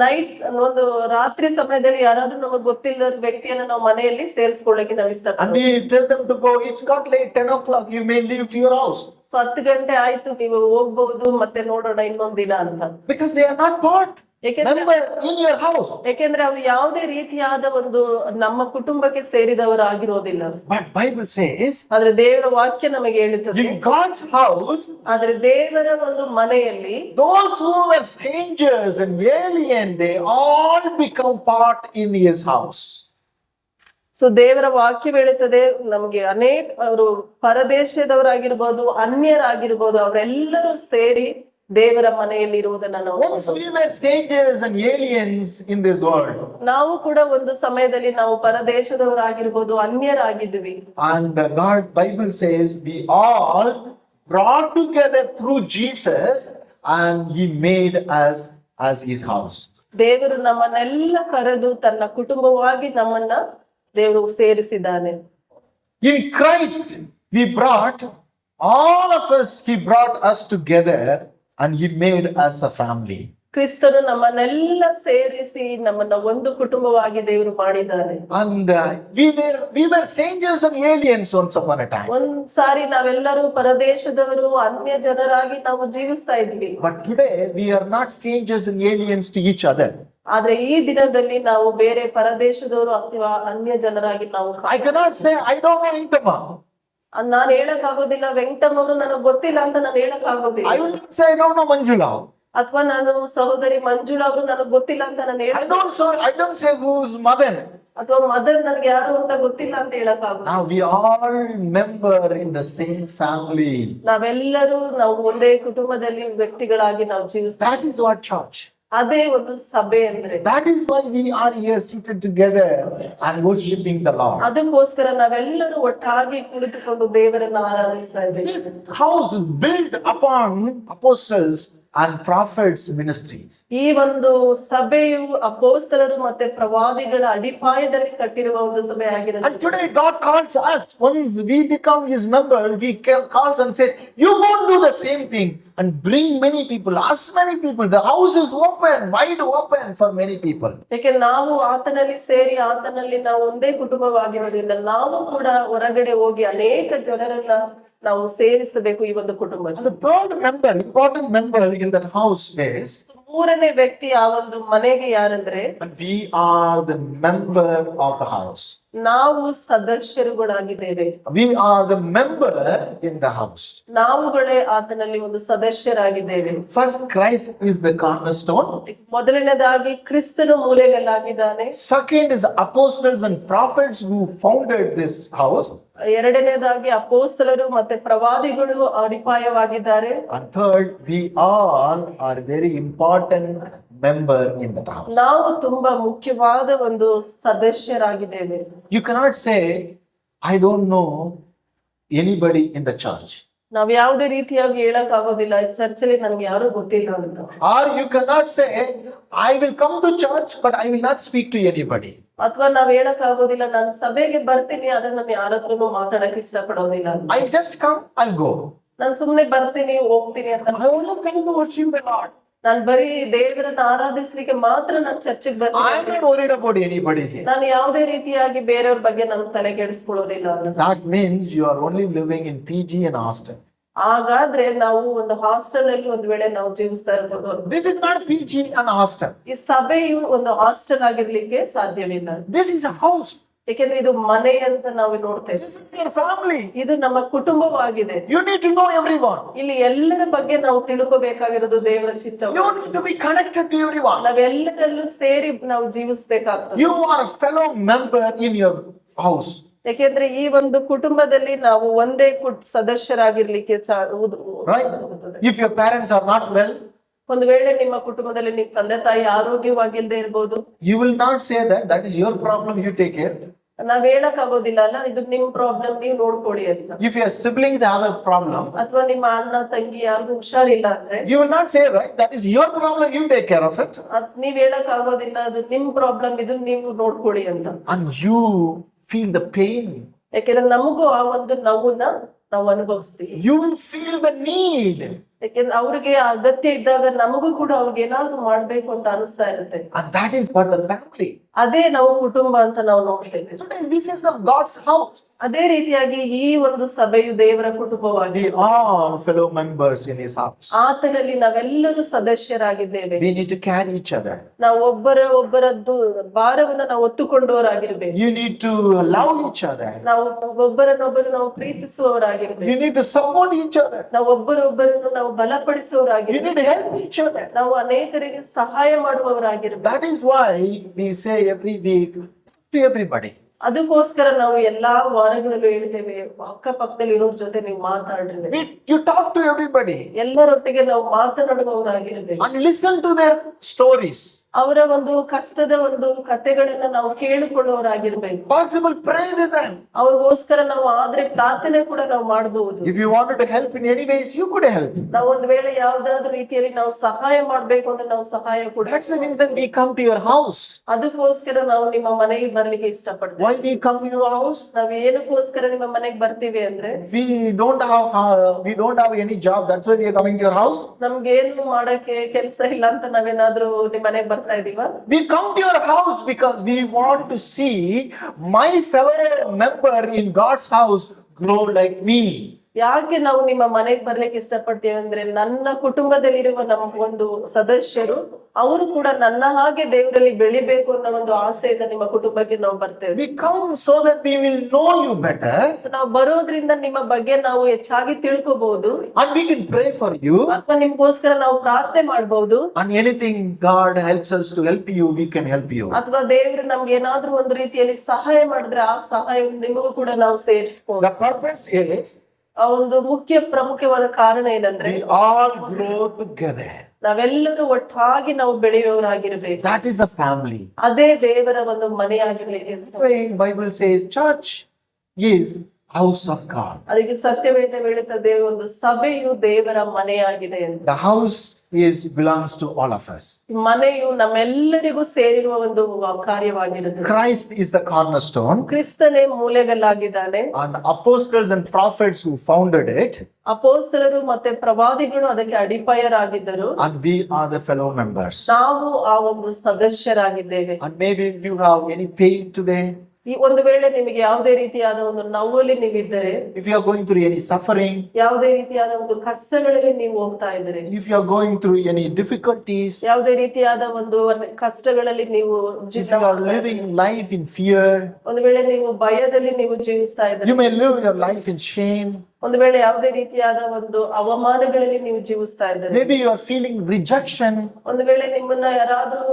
ನೈಟ್ಸ್ ಒಂದು ರಾತ್ರಿ ಸಮಯದಲ್ಲಿ ಯಾರಾದ್ರೂ ನಮಗೆ ಗೊತ್ತಿಲ್ಲದ ವ್ಯಕ್ತಿಯನ್ನ ನಾವು ಮನೆಯಲ್ಲಿ ಸೇರಿಸ್ಕೊಳ್ಳೋಕೆ ನಾವು And ಇಷ್ಟಪಡೋದು. we tell them to go, it's got late, 10 o'clock, you may leave to your house. 10 ಗಂಟೆ ಆಯ್ತು, ನೀವು ಹೋಗ್ಬಹುದು, ಮತ್ತೆ ನೋಡೋಣ ಇನ್ನೊಂದ್ ದಿನ ಅಂತ. Because they are not part, ಯಾಕೆಂದ್ರೆ member in your house. ಯಾಕೆಂದ್ರೆ ಅವ್ರು ಯಾವುದೇ ರೀತಿಯಾದ ಒಂದು ನಮ್ಮ ಕುಟುಂಬಕ್ಕೆ ಸೇರಿದವರಾಗಿರೋದಿಲ್ಲ. But Bible says, ಆದ್ರೆ ದೇವರ ವಾಕ್ಯ ನಮಗೆ ಹೇಳುತ್ತದೆ, in God's house, ಆದ್ರೆ ದೇವರ ಒಂದು ಮನೆಯಲ್ಲಿ those who were strangers and alien, they all become part in his house. So ದೇವರ ವಾಕ್ಯ ಹೇಳುತ್ತದೆ ನಮ್ಗೆ ಅನೇಕ ಅವರು ಪರದೇಶದವರಾಗಿರ್ಬೋದು, ಅನ್ಯರಾಗಿರ್ಬೋದು, ಅವರೆಲ್ಲರೂ ಸೇರಿ ದೇವರ ಮನೆಯಲ್ಲಿ ಇರುವುದನ್ನ ನಾವು Once we were strangers and aliens in this world, ನಾವು ಕೂಡ ಒಂದು ಸಮಯದಲ್ಲಿ ನಾವು ಪರದೇಶದವರಾಗಿರ್ಬೋದು, ಅನ್ಯರಾಗಿದ್ವಿ. and God Bible says we all brought together through Jesus, and he made us as his house. ದೇವರು ನಮ್ಮನ್ನೆಲ್ಲ ಕರೆದು ತನ್ನ ಕುಟುಂಬವಾಗಿ ನಮ್ಮನ್ನ ದೇವರು ಸೇರಿಸಿದ್ದಾನೆ. In Christ, we brought all of us, he brought us together, and he made us a family. ಕ್ರಿಸ್ತನು ನಮ್ಮನ್ನೆಲ್ಲ ಸೇರಿಸಿ ನಮ್ಮನ್ನ ಒಂದು ಕುಟುಂಬವಾಗಿ ದೇವರು ಮಾಡಿದ್ದಾನೆ. And we were strangers and aliens once upon a time. ಒಂದ್ ಸಾರಿ ನಾವೆಲ್ಲರೂ ಪರದೇಶದವರು, ಅನ್ಯ ಜನರಾಗಿ ನಾವು ಜೀವಿಸ್ತಾ ಇದ್ವಿ. But today we are not strangers and aliens to each other. ಆದ್ರೆ ಈ ದಿನದಲ್ಲಿ ನಾವು ಬೇರೆ ಪರದೇಶದವರು ಅಥವಾ ಅನ್ಯ ಜನರಾಗಿ ನಾವು I cannot say I don't know Intama. ನಾನ್ ಹೇಳಕ್ ಆಗೋದಿಲ್ಲ, ವೆಂಕಟಮ್ ಅವರು ನನಗ್ ಗೊತ್ತಿಲ್ಲ ಅಂತ ನಾನು ಹೇಳಕ್ ಆಗೋದಿಲ್ಲ. I will not say I don't know Manjula. ಅಥವಾ ನಾನು ಸಹೋದರಿ ಮಂಜುಳಾ ಅವರು ನನಗ್ ಗೊತ್ತಿಲ್ಲ ಅಂತ ನಾನು ಹೇಳ, I don't say who's Madan. ಅಥವಾ ಮದರ್ ನನ್ಗೆ ಯಾರು ಅಂತ ಗೊತ್ತಿಲ್ಲ ಅಂತ ಹೇಳಕ್ ಆಗೋದಿಲ್ಲ. Now we all member in the same family. ನಾವು ಒಂದೇ ಕುಟುಂಬದಲ್ಲಿ ವ್ಯಕ್ತಿಗಳಾಗಿ ನಾವು ಜೀವಿಸ್ತಾ. That is what church. ಅದೇ ಒಂದು ಸಭೆ ಅಂದ್ರೆ. That is why we are here seated together and worshiping the Lord. ಅದಕ್ಕೋಸ್ಕರ ನಾವೆಲ್ಲರೂ ಒಟ್ಟಾಗಿ ಕುಳಿತುಕೊಂಡು ದೇವರನ್ನ ಆರಾಧಿಸ್ತಾ ಇದ್ದೇವೆ. This house is built upon apostles and prophets ministries. ಈ ಒಂದು ಸಭೆಯು ಅಪೊಸ್ತಲರು ಮತ್ತೆ ಪ್ರವಾದಿಗಳ ಅಡಿಪಾಯದಲ್ಲಿ ಕಟ್ಟಿರುವ ಒಂದು ಸಭೆ ಆಗಿದೆ. And today God calls us, once we become his member, he calls and says, you go and do the same thing and bring many people, as many people. The house is open, wide open for many people. ಯಾಕೆ ನಾವು ಆತನಲ್ಲಿ ಸೇರಿ ಆತನಲ್ಲಿ ನಾವು ಒಂದೇ ಕುಟುಂಬವಾಗಿರೋದ್ರಿಂದ ನಾವು ಕೂಡ ಹೊರಗಡೆ ಹೋಗಿ ಅನೇಕ ಜನರನ್ನ ನಾವು ಸೇರಿಸಬೇಕು ಈ ಒಂದು ಕುಟುಂಬ. And the third member, important member in that house is, ಮೂರನೇ ವ್ಯಕ್ತಿ ಆ ಒಂದು ಮನೆಗೆ ಯಾರಂದ್ರೆ, and we are the member of the house. ನಾವು ಸದಸ್ಯರುಗಳಾಗಿದ್ದೇವೆ. We are the member in the house. ನಾವುಗಳೇ ಆತನಲ್ಲಿ ಒಂದು ಸದಸ್ಯರಾಗಿದ್ದೇವೆ. First, Christ is the cornerstone. ಮೊದಲನೇದಾಗಿ ಕ್ರಿಸ್ತನು ಮೂಲೆಗಲ್ಲಾಗಿದ್ದಾನೆ. Second is apostles and prophets who founded this house. ಎರಡನೇದಾಗಿ ಅಪೊಸ್ತಲರು ಮತ್ತೆ ಪ್ರವಾದಿಗಳು ಅಡಿಪಾಯವಾಗಿದ್ದಾರೆ. And third, we all are very important member in that house. ನಾವು ತುಂಬಾ ಮುಖ್ಯವಾದ ಒಂದು ಸದಸ್ಯರಾಗಿದ್ದೇವೆ. You cannot say, I don't know anybody in the church. ನಾವ್ ಯಾವುದೇ ರೀತಿಯಾಗಿ ಹೇಳಕ್ ಆಗೋದಿಲ್ಲ, ಚರ್ಚಲ್ಲಿ ನನ್ಗೆ ಯಾರು ಗೊತ್ತಿಲ್ಲ ಅಂತ. Or you cannot say, I will come to church, but I will not speak to anybody. ಅಥವಾ ನಾವ್ ಹೇಳಕ್ ಆಗೋದಿಲ್ಲ, ನಾನು ಸಭೆಗೆ ಬರ್ತೀನಿ, ಆದ್ರೆ ನಾನು ಯಾರ ಹತ್ರನೂ ಮಾತಾಡಕ್ ಇಷ್ಟಪಡೋದಿಲ್ಲ. I'll just come, I'll go. ನಾನು ಸುಮ್ನೆ ಬರ್ತೀನಿ, ಹೋಗ್ತೀನಿ ಅಂತ. I only come to worship the Lord. ನಾನು ಬರೀ ದೇವರನ್ನ ಆರಾಧಿಸ್ಲಿಕ್ಕೆ ಮಾತ್ರ ನಾನು ಚರ್ಚೆಗೆ I am ಬರ್ತೀನಿ. not worried about anybody here. ನಾನು ಯಾವುದೇ ರೀತಿಯಾಗಿ ಬೇರೆಯವ್ರ ಬಗ್ಗೆ ನಾನು ತಲೆ ಕೆಡಿಸ್ಕೊಳ್ಳೋದಿಲ್ಲ. That means you are only living in PG and hostel. ಹಾಗಾದ್ರೆ ನಾವು ಒಂದು ಹಾಸ್ಟೆಲ್ ಅಲ್ಲಿ ಒಂದ್ ವೇಳೆ ನಾವು ಜೀವಿಸ್ತಾ ಇರ್ಬೋದು. This is not PG and hostel. ಈ ಸಭೆಯು ಒಂದು ಹಾಸ್ಟೆಲ್ ಆಗಿರ್ಲಿಕ್ಕೆ ಸಾಧ್ಯವಿಲ್ಲ. This is a house. ಯಾಕೆಂದ್ರೆ ಇದು ಮನೆ ಅಂತ ನಾವು ನೋಡ್ತೇವೆ. This is your family. ಇದು ನಮ್ಮ ಕುಟುಂಬವಾಗಿದೆ. You need to know everyone. ಇಲ್ಲಿ ಎಲ್ಲರ ಬಗ್ಗೆ ನಾವು ತಿಳ್ಕೋಬೇಕಾಗಿರೋದು ದೇವರ ಚಿತ್ತ. You need to be connected to everyone. ನಾವೆಲ್ಲರಲ್ಲೂ ಸೇರಿ ನಾವು ಜೀವಿಸ್ಬೇಕಾಗ್ತದೆ. You are a fellow member in your house. ಯಾಕೆಂದ್ರೆ ಈ ಒಂದು ಕುಟುಂಬದಲ್ಲಿ ನಾವು ಒಂದೇ ಸದಸ್ಯರಾಗಿರ್ಲಿಕ್ಕೆ Right? If your parents are not well, ಒಂದು ವೇಳೆ ನಿಮ್ಮ ಕುಟುಂಬದಲ್ಲಿ ನಿಮ್ಮ ತಂದೆ ತಾಯಿ ಆರೋಗ್ಯವಾಗಿಲ್ಲದೆ ಇರ್ಬೋದು. You will not say that that is your problem, you take care. ನಾವ್ ಹೇಳಕ್ ಆಗೋದಿಲ್ಲ ಅಲ್ಲ, ಇದು ನಿಮ್ ಪ್ರಾಬ್ಲಮ್, ನೀವ್ ನೋಡ್ಕೊಳ್ಳಿ ಅಂತ. If your siblings have a problem, ಅಥವಾ ನಿಮ್ಮ ಅಣ್ಣ ತಂಗಿ ಯಾರಿಗೂ ಹುಷಾರಿಲ್ಲ ಅಂದ್ರೆ you will not say, right, that is your problem, you take care of it. ನೀವ್ ಹೇಳಕ್ ಆಗೋದಿಲ್ಲ, ಅದು ನಿಮ್ ಪ್ರಾಬ್ಲಮ್, ಇದು ನೀವು ನೋಡ್ಕೊಳ್ಳಿ ಅಂತ. And you feel the pain. ಯಾಕೆಂದ್ರೆ ನಮಗೂ ಆ ಒಂದು ನೋವನ್ನ ನಾವು ಅನುಭವಿಸ್ತೀವಿ. You will feel the need. ಯಾಕೆಂದ್ರೆ ಅವ್ರಿಗೆ ಅಗತ್ಯ ಇದ್ದಾಗ ನಮಗೂ ಕೂಡ ಅವ್ರಿಗೆ ಏನಾದ್ರು ಮಾಡ್ಬೇಕು ಅಂತ ಅನಿಸ್ತಾ ಇರುತ್ತೆ. And that is what the family. ಅದೇ ನಾವು ಕುಟುಂಬ ಅಂತ ನಾವು ನೋಡ್ತೇವೆ. So this is the God's house. ಅದೇ ರೀತಿಯಾಗಿ ಈ ಒಂದು ಸಭೆಯು ದೇವರ ಕುಟುಂಬವಾಗಿದೆ. We all fellow members in His house. ಆತನಲ್ಲಿ ನಾವೆಲ್ಲರೂ ಸದಸ್ಯರಾಗಿದ್ದೇವೆ. We need to carry each other. ನಾವು ಒಬ್ಬರದ್ದು ಭಾರವನ್ನ ನಾವು ಹೊತ್ತುಕೊಂಡವರಾಗಿರ್ಬೇಕು. You need to love each other. ನಾವು ಒಬ್ಬರನ್ನೊಬ್ಬರು ನಾವು ಪ್ರೀತಿಸುವವರಾಗಿರ್ಬೇಕು. You need to support each other. ನಾವು ಒಬ್ಬರೊಬ್ಬರನ್ನು ನಾವು You ಬಲಪಡಿಸುವವರಾಗಿರ್ಬೇಕು. need to help each other. ನಾವು ಅನೇಕರಿಗೆ ಸಹಾಯ ಮಾಡುವವರಾಗಿರ್ಬೇಕು. That is why we say every week to everybody. ಅದಕ್ಕೋಸ್ಕರ ನಾವು ಎಲ್ಲಾ ವಾರಗಳಲ್ಲೂ ಹೇಳ್ತೇವೆ, ಅಕ್ಕಪಕ್ಕದಲ್ಲಿ ಇರೋರ್ ಜೊತೆ ನೀವು ಮಾತಾಡ್ರಿ. You talk to everybody ಎಲ್ಲರೊಟ್ಟಿಗೆ ನಾವು ಮಾತನಾಡುವವರಾಗಿರ್ಬೇಕು. and listen to their stories. ಅವರ ಒಂದು ಕಷ್ಟದ ಒಂದು ಕಥೆಗಳನ್ನ ನಾವು ಕೇಳಿಕೊಳ್ಳುವವರಾಗಿರ್ಬೇಕು. Possible, pray with them. ಅವ್ರಿಗೋಸ್ಕರ ನಾವು ಆದ್ರೆ ಪ್ರಾರ್ಥನೆ ಕೂಡ ನಾವು ಮಾಡಬಹುದು. If you wanted to help in any ways, you could help. ನಾವು ಒಂದ್ ವೇಳೆ ಯಾವ್ದಾದ್ರು ರೀತಿಯಲ್ಲಿ ನಾವು ಸಹಾಯ ಮಾಡ್ಬೇಕು ಅಂದ್ರೆ ನಾವು ಸಹಾಯ ಕೂಡ. That's the reason we come to your house. ಅದಕ್ಕೋಸ್ಕರ ನಾವು ನಿಮ್ಮ ಮನೆಗೆ ಬರ್ಲಿಕ್ಕೆ ಇಷ್ಟಪಡ್ತೇವೆ. Why we come to your house? ನಾವ್ ಏನಕ್ಕೋಸ್ಕರ ನಿಮ್ಮ ಮನೆಗೆ ಬರ್ತೀವಿ ಅಂದ್ರೆ We don't have any job. That's why we are coming to your house. ನಮ್ಗೇನು ಮಾಡಕ್ಕೆ ಕೆಲಸ ಇಲ್ಲ ಅಂತ ನಾವೇನಾದ್ರೂ ನಿಮ್ಮ ಮನೆಗೆ ಬರ್ತಾ ಇದೀವ? We come to your house because we want to see my fellow member in God's house grow like me. ಯಾಕೆ ನಾವು ನಿಮ್ಮ ಮನೆಗೆ ಬರ್ಲಿಕ್ಕೆ ಇಷ್ಟಪಡ್ತೇವೆ ಅಂದ್ರೆ ನನ್ನ ಕುಟುಂಬದಲ್ಲಿರುವ ನಮ್ಮ ಒಂದು ಸದಸ್ಯರು ಅವರು ಕೂಡ ನನ್ನ ಹಾಗೆ ದೇವರಲ್ಲಿ ಬೆಳಿಬೇಕು ಅನ್ನೋ ಒಂದು ಆಸೆಯಿಂದ ನಿಮ್ಮ ಕುಟುಂಬಕ್ಕೆ ನಾವು ಬರ್ತೇವೆ. We come so that we will know you better. So, ನಾವು ಬರೋದ್ರಿಂದ ನಿಮ್ಮ ಬಗ್ಗೆ ನಾವು ಹೆಚ್ಚಾಗಿ ತಿಳ್ಕೋಬಹುದು. And we can pray for you. ಅಥವಾ ನಿಮ್ಗೋಸ್ಕರ ನಾವು ಪ್ರಾರ್ಥನೆ ಮಾಡಬಹುದು. And anything God helps us to help you, we can help you. ಅಥವಾ ದೇವರು ನಮ್ಗೆ ಏನಾದ್ರೂ ಒಂದು ರೀತಿಯಲ್ಲಿ ಸಹಾಯ ಮಾಡಿದ್ರೆ ಆ ಸಹಾಯ ನಿಮಗೂ ಕೂಡ ನಾವು ಸೇರಿಸಬಹುದು. The purpose is ಆ ಒಂದು ಪ್ರಮುಖವಾದ ಕಾರಣ ಏನಂದ್ರೆ we all grow together. ನಾವೆಲ್ಲರೂ ಒಟ್ಟಾಗಿ ನಾವು ಬೆಳೆಯುವವರಾಗಿರ್ಬೇಕು. That is a family. ಅದೇ ದೇವರ ಒಂದು ಮನೆಯಾಗಿರ್ಲಿಕ್ಕೆ. So Bible says church is house of God. ಅದಕ್ಕೆ ಸತ್ಯವೇದ ಹೇಳುತ್ತದೆ, ಒಂದು ಸಭೆಯು ದೇವರ ಮನೆಯಾಗಿದೆ ಅಂತ. The house belongs to all of us. ಮನೆಯು ನಮ್ಮೆಲ್ಲರಿಗೂ ಸೇರಿರುವ ಒಂದು ಕಾರ್ಯವಾಗಿರುತ್ತೆ. Christ is the cornerstone. ಕ್ರಿಸ್ತನೇ ಮೂಲೆಗಲ್ಲಾಗಿದ್ದಾನೆ. And apostles and prophets who founded it. ಅಪೋಸ್ತಲರು ಮತ್ತೆ ಪ್ರವಾದಿಗಳು ಅದಕ್ಕೆ ಅಡಿಪಾಯರಾಗಿದ್ದರು. And we are the fellow members. ನಾವು ಆ ಒಂದು ಸದಸ್ಯರಾಗಿದ್ದೇವೆ. And maybe you have any pain today. ಈ ಒಂದು ವೇಳೆ ನಿಮಗೆ ಯಾವುದೇ ರೀತಿಯಾದ ಒಂದು ನೋವಲ್ಲಿ ನೀವಿದ್ದರೆ, if you are going through any suffering, ಯಾವುದೇ ರೀತಿಯಾದ ಒಂದು ಕಷ್ಟಗಳಲ್ಲಿ ನೀವು ಹೋಗ್ತಾ ಇದ್ದರೆ, if you are going through any difficulties, ಯಾವುದೇ ರೀತಿಯಾದ ಒಂದು ಕಷ್ಟಗಳಲ್ಲಿ ನೀವು if you are living life in fear, ಒಂದು ವೇಳೆ ನೀವು ಭಯದಲ್ಲಿ ನೀವು ಜೀವಿಸ್ತಾ ಇದ್ದರೆ, you may live your life in shame, ಒಂದು ವೇಳೆ ಯಾವುದೇ ರೀತಿಯಾದ ಒಂದು ಅವಮಾನಗಳಲ್ಲಿ ನೀವು ಜೀವಿಸ್ತಾ ಇದ್ದರೆ, maybe you are feeling rejection, ಒಂದು ವೇಳೆ ನಿಮ್ಮನ್ನ ಯಾರಾದ್ರೂ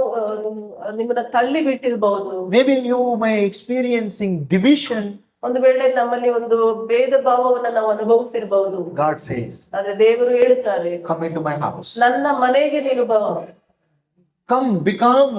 ನಿಮ್ಮನ್ನ ತಳ್ಳಿ ಬಿಟ್ಟಿರಬಹುದು, maybe you may experiencing division, ಒಂದು ವೇಳೆ ನಮ್ಮಲ್ಲಿ ಒಂದು ಭೇದ ಭಾವವನ್ನ ನಾವು ಅನುಭವಿಸಿರಬಹುದು. God says, ಆದ್ರೆ ದೇವರು ಹೇಳುತ್ತಾರೆ, come into my house. ನನ್ನ ಮನೆಗೆ ನೀನು ಬಾ. Come, become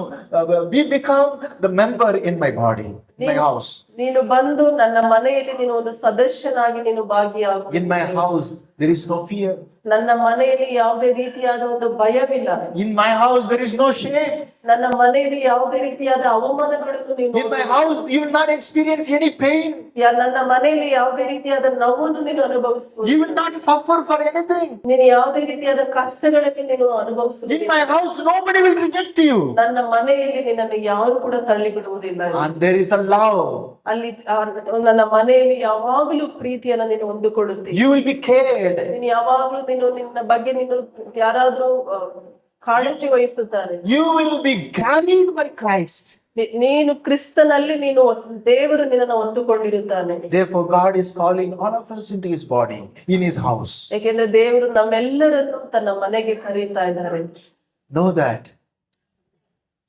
the member in my body, my house. ನೀನು ಬಂದು ನನ್ನ ಮನೆಯಲ್ಲಿ ನೀನು ಒಂದು ಸದಸ್ಯನಾಗಿ ನೀನು ಭಾಗಿಯಾಗು. In my house there is no fear. ನನ್ನ ಮನೆಯಲ್ಲಿ ಯಾವುದೇ ರೀತಿಯಾದ ಒಂದು ಭಯವಿಲ್ಲ. In my house there is no shame. ನನ್ನ ಮನೆಯಲ್ಲಿ ಯಾವುದೇ ರೀತಿಯಾದ ಅವಮಾನಗಳನ್ನು ನೀನು. In my house you will not experience any pain. ನನ್ನ ಮನೆಯಲ್ಲಿ ಯಾವುದೇ ರೀತಿಯಾದ ನೋವನ್ನು ನೀನು ಅನುಭವಿಸು. You will not suffer for anything. ನೀನು ಯಾವುದೇ ರೀತಿಯಾದ ಕಷ್ಟಗಳಲ್ಲಿ ನೀನು ಅನುಭವಿಸು. In my house nobody will reject you. ನನ್ನ ಮನೆಯಲ್ಲಿ ನಿನ್ನನ್ನು ಯಾರು ಕೂಡ ತಳ್ಳಿ ಬಿಡುವುದಿಲ್ಲ. And there is a love. ಅಲ್ಲಿ ನನ್ನ ಮನೆಯಲ್ಲಿ ಯಾವಾಗಲೂ ಪ್ರೀತಿಯನ್ನ ನೀನು ಹೊಂದಿಕೊಳ್ಳುತ್ತಿ. You will be cared. ನೀನು ಯಾವಾಗಲೂ ನಿನ್ನ ಬಗ್ಗೆ ನೀನು ಯಾರಾದ್ರೂ ಕಾಳಜಿ ವಹಿಸುತ್ತಾರೆ. You will be carried by Christ. ನೀನು ಕ್ರಿಸ್ತನಲ್ಲಿ ನೀನು ದೇವರು ನಿನ್ನನ್ನು ಹೊತ್ತುಕೊಂಡಿರುತ್ತಾನೆ. Therefore God is calling all of us into his body, in his house. ಯಾಕೆಂದ್ರೆ ದೇವರು ನಮ್ಮೆಲ್ಲರನ್ನು ತನ್ನ ಮನೆಗೆ ಕರೀತಾ ಇದ್ದಾರೆ. Know that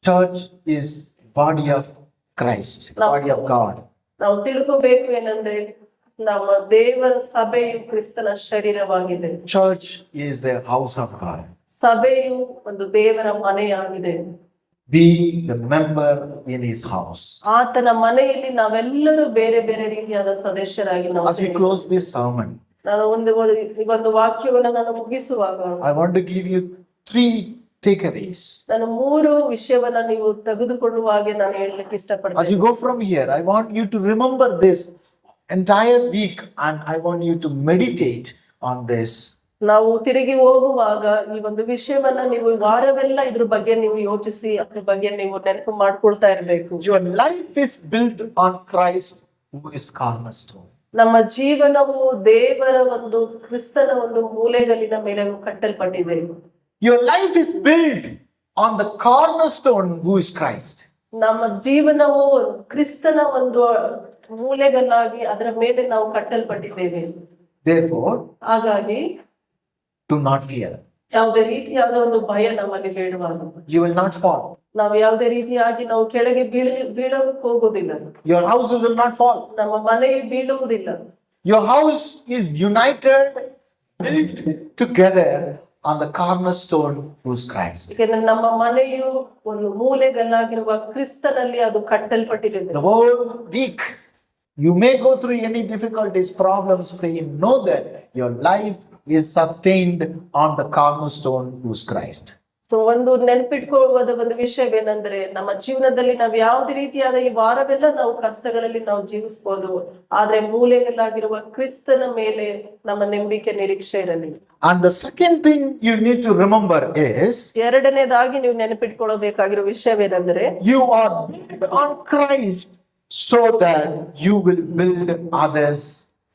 church is body of Christ, body of God. ನಾವು ತಿಳ್ಕೋಬೇಕು ಏನಂದ್ರೆ ನಮ್ಮ ದೇವರ ಸಭೆಯು ಕ್ರಿಸ್ತನ ಶರೀರವಾಗಿದೆ. Church is the house of God. ಸಭೆಯು ಒಂದು ದೇವರ ಮನೆಯಾಗಿದೆ. Be the member in his house. ಆತನ ಮನೆಯಲ್ಲಿ ನಾವೆಲ್ಲರೂ ಬೇರೆ ಬೇರೆ ರೀತಿಯಾದ ಸದಸ್ಯರಾಗಿ ನಾವು As we close this sermon, ನಾನು ಒಂದು ವಾಕ್ಯವನ್ನು ನಾನು ಮುಗಿಸುವಾಗ I want to give you 3 takeaways. ನಾನು 3 ವಿಷಯವನ್ನ ನೀವು ತೆಗೆದುಕೊಳ್ಳುವ ಹಾಗೆ ನಾನು ಹೇಳಲಿಕ್ಕೆ As ಇಷ್ಟಪಡ್ತೇನೆ. you go from here, I want you to remember this entire week and I want you to meditate on this. ನಾವು ತಿರುಗಿ ಹೋಗುವಾಗ ಈ ಒಂದು ವಿಷಯವನ್ನ ನೀವು ವಾರವೆಲ್ಲ ಇದ್ರ ಬಗ್ಗೆ ನೀವು ಯೋಚಿಸಿ ಅದ್ರ ಬಗ್ಗೆ ನೀವು ನೆನಪು ಮಾಡ್ಕೊಳ್ತಾ ಇರ್ಬೇಕು. Your life is built on Christ who is cornerstone. ನಮ್ಮ ಜೀವನವು ದೇವರ ಒಂದು ಕ್ರಿಸ್ತನ ಒಂದು ಮೂಲೆಗಲ್ಲಿನ ಮೇಲೆ ಕಟ್ಟಲ್ಪಟ್ಟಿದೆ. Your life is built on the cornerstone who is Christ. ನಮ್ಮ ಜೀವನವು ಕ್ರಿಸ್ತನ ಒಂದು ಮೂಲೆಗಲ್ಲಾಗಿ ಅದರ ಮೇಲೆ ನಾವು ಕಟ್ಟಲ್ಪಟ್ಟಿದ್ದೇವೆ. Therefore, ಹಾಗಾಗಿ do not fear. ಯಾವುದೇ ರೀತಿಯಾದ ಒಂದು ಭಯ ನಮ್ಮಲ್ಲಿ ಬೇಡವಾಗ You will not fall. ನಾವು ಯಾವುದೇ ರೀತಿಯಾಗಿ ನಾವು ಕೆಳಗೆ ಬೀಳೋಕೆ ಹೋಗುದಿಲ್ಲ. Your houses will not fall. ನಮ್ಮ ಮನೆ ಬೀಳುವುದಿಲ್ಲ. Your house is united, built together on the cornerstone who is Christ. ಯಾಕಂದ್ರೆ ನಮ್ಮ ಮನೆಯು ಒಂದು ಮೂಲೆಗಲ್ಲಾಗಿರುವ ಕ್ರಿಸ್ತನಲ್ಲಿ ಅದು ಕಟ್ಟಲ್ಪಟ್ಟಿದೆ. The whole week, you may go through any difficulties, problems, pain. Know that your life is sustained on the cornerstone who is Christ. So ಒಂದು ನೆನಪಿಟ್ಕೊಳ್ಳುವುದ ಒಂದು ವಿಷಯವೇನೆಂದ್ರೆ ನಮ್ಮ ಜೀವನದಲ್ಲಿ ನಾವು ಯಾವುದೇ ರೀತಿಯಾದ ಈ ವಾರವೆಲ್ಲ ನಾವು ಕಷ್ಟಗಳಲ್ಲಿ ನಾವು ಜೀವಿಸಬಹುದು, ಆದ್ರೆ ಮೂಲೆಗಲ್ಲಾಗಿರುವ ಕ್ರಿಸ್ತನ ಮೇಲೆ ನಮ್ಮ ನಂಬಿಕೆ ನಿರೀಕ್ಷೆ ಇರಲಿ. And the second thing you need to remember is, ಎರಡನೇದಾಗಿ ನೀವು ನೆನಪಿಟ್ಕೊಳ್ಳಬೇಕಾಗಿರೋ ವಿಷಯವೇನೆಂದ್ರೆ you are built on Christ so that you will build others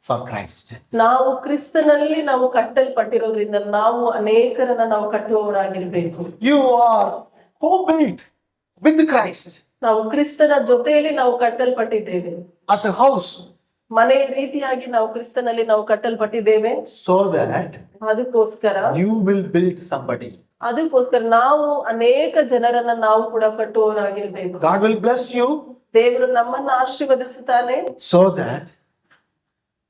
for Christ. ನಾವು ಕ್ರಿಸ್ತನಲ್ಲಿ ನಾವು ಕಟ್ಟಲ್ಪಟ್ಟಿರೋದ್ರಿಂದ ನಾವು ಅನೇಕರನ್ನ ನಾವು ಕಟ್ಟುವವರಾಗಿರ್ಬೇಕು. You are co-built with Christ ನಾವು ಕ್ರಿಸ್ತನ ಜೊತೆಯಲ್ಲಿ ನಾವು ಕಟ್ಟಲ್ಪಟ್ಟಿದ್ದೇವೆ. as a house, ಮನೆಯ ರೀತಿಯಾಗಿ ನಾವು ಕ್ರಿಸ್ತನಲ್ಲಿ ನಾವು ಕಟ್ಟಲ್ಪಟ್ಟಿದ್ದೇವೆ. so that ಅದಕ್ಕೋಸ್ಕರ you will build somebody. ನಾವು ಅನೇಕ ಜನರನ್ನ ನಾವು ಕೂಡ ಕಟ್ಟುವವರಾಗಿರ್ಬೇಕು. God will bless you ದೇವರು ನಮ್ಮನ್ನ ಆಶೀರ್ವದಿಸುತ್ತಾನೆ, so that